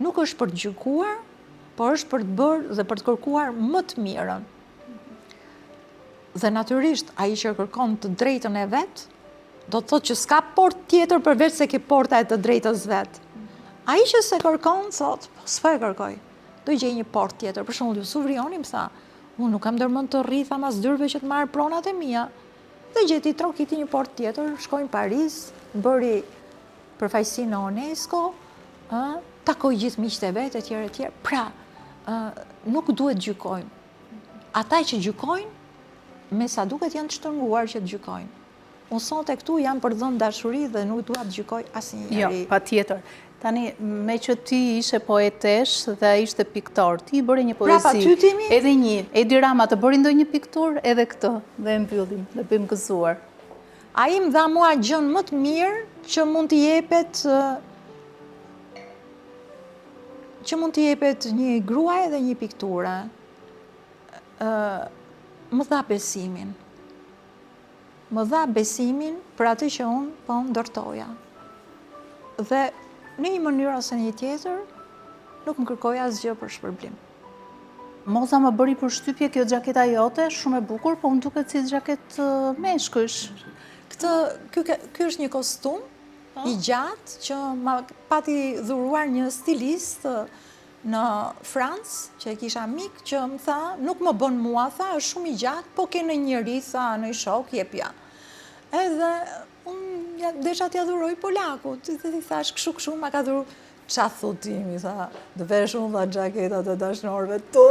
nuk është për të gjykuar, por është për të bërë dhe për të kërkuar më të mirën. Dhe natyrisht, ai që kërkon të drejtën e vet, do të thotë që s'ka portë tjetër përveç se ke porta e të drejtës vet. Ai që se kërkon, thotë, s'po e kërkoj. Do gjej një portë tjetër. Për shembull, Jusuf Rioni më tha, unë nuk kam ndërmend të rri tha mas dyrve që të marr pronat e mia. Dhe gjeti trokiti një portë tjetër, shkoi në Paris, bëri përfaqësi në UNESCO, takoi gjithë miqtë e vet, etj. Pra, nuk duhet gjykojmë. Ata që gjykojnë, me sa duket janë të shtrënguar që të gjykojnë. Unë sonte këtu jam për dhënë dashuri dhe nuk dua të gjykoj asnjëri. Jo, patjetër. Tani, me që ti ishe poetesh dhe ishte piktor, ti bëri një poezi, edhe një, Edi Rama të bëri ndonjë piktur, edhe këtë, dhe e mbyllim, dhe bëjmë gëzuar. Ai më dha mua gjën më të mirë që mund t'i jepet që mund t'i jepet një gruaj dhe një pikture, më dha besimin. Më dha besimin për atë që unë po ndërtoja. Dhe në një mënyrë ose një tjetër, nuk më kërkoja asgjë për shpërblim. Moza më bëri përshtypje kjo xhaketa jote, shumë e bukur, po më duket si xhaketë meshkësh. Ky është një kostum i gjatë që ma pati dhuruar një stilist në Francë, që e kisha mik, që më tha, nuk më bën mua, tha, është shumë i gjatë, po ke në njëri, tha, në i shok, jepja. Edhe unë desha t'ja dhuroj polakut, dhe i thash, këshu, ma ka dhuru, qa thutimi, tha, dhe vesh unë dha gjaketat e dashnorëve tu,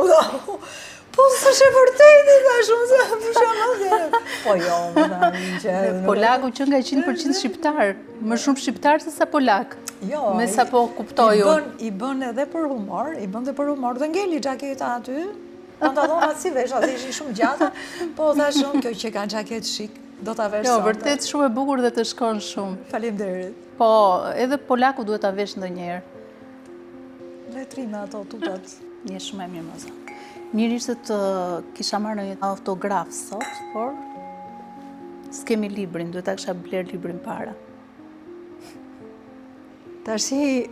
po së shë vërtejti, tha shumë se më shumë dhe, po jo, më tha, që... Polaku që nga 100% shqiptar, më shumë shqiptar se sa polak. Jo, me sa po kuptoju. I bën edhe për humor, dhe ngeli gjaketa aty, pantallonat si vesh, atë ishin shumë gjata, po tha shumë, kjo që ka gjaket shik, do t'a vesh sonte. Jo, vërtet shumë e bukur dhe të shkon shumë. Faleminderit. Po, edhe polaku duhet t'a vesh ndonjëherë. Letrina ato, tutat. Je shumë e mirë, Moza. Mirë ishte të kisha marrë një autograf sot, por s'kemi librin, duhet ta kisha bler librin para. Tashi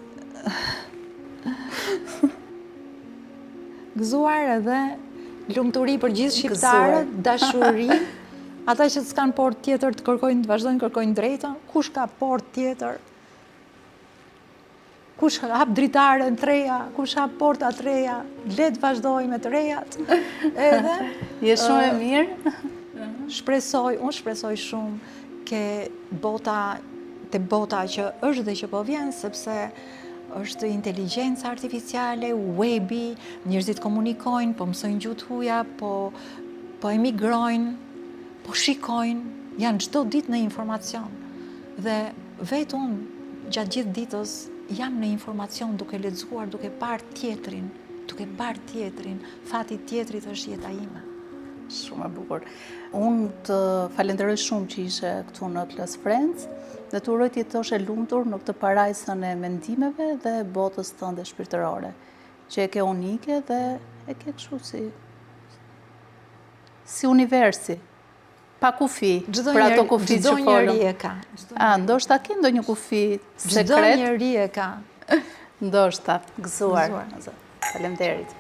gëzuar edhe lumturi për gjithë shqiptarët, dashuri, ata që s'kan port tjetër të kërkojnë, të vazhdojnë kërkojnë drejtën, kush ka port tjetër, kush hap dritare në treja, kush hap porta të reja, le të vazhdojnë me të rejat. Edhe je shumë e mirë. Unë shpresoj shumë ke te bota që është dhe që po vjen, sepse është inteligjenca artificiale, webi, njerëzit komunikojnë, po mësojnë gjuhë huaja, po emigrojnë, po shikojnë, janë çdo ditë në informacion. Dhe vetë unë gjatë gjithë ditës jam në informacion duke lexuar, duke parë tjetrin, fati tjetrit është jeta ime. Shumë e bukur. Unë të falenderoj shumë që ishe këtu në Close Friends dhe të uroj të jetosh e lumtur në këtë parajsën e mendimeve dhe botës tënde shpirtërore, që e ke unike dhe e ke kështu si universi, pa kufi, për ato kufi që folëm. Çdo njeri e ka. Ndoshta ke ndonjë kufi sekret? Çdo njeri e ka. Ndoshta, gëzuar. Faleminderit.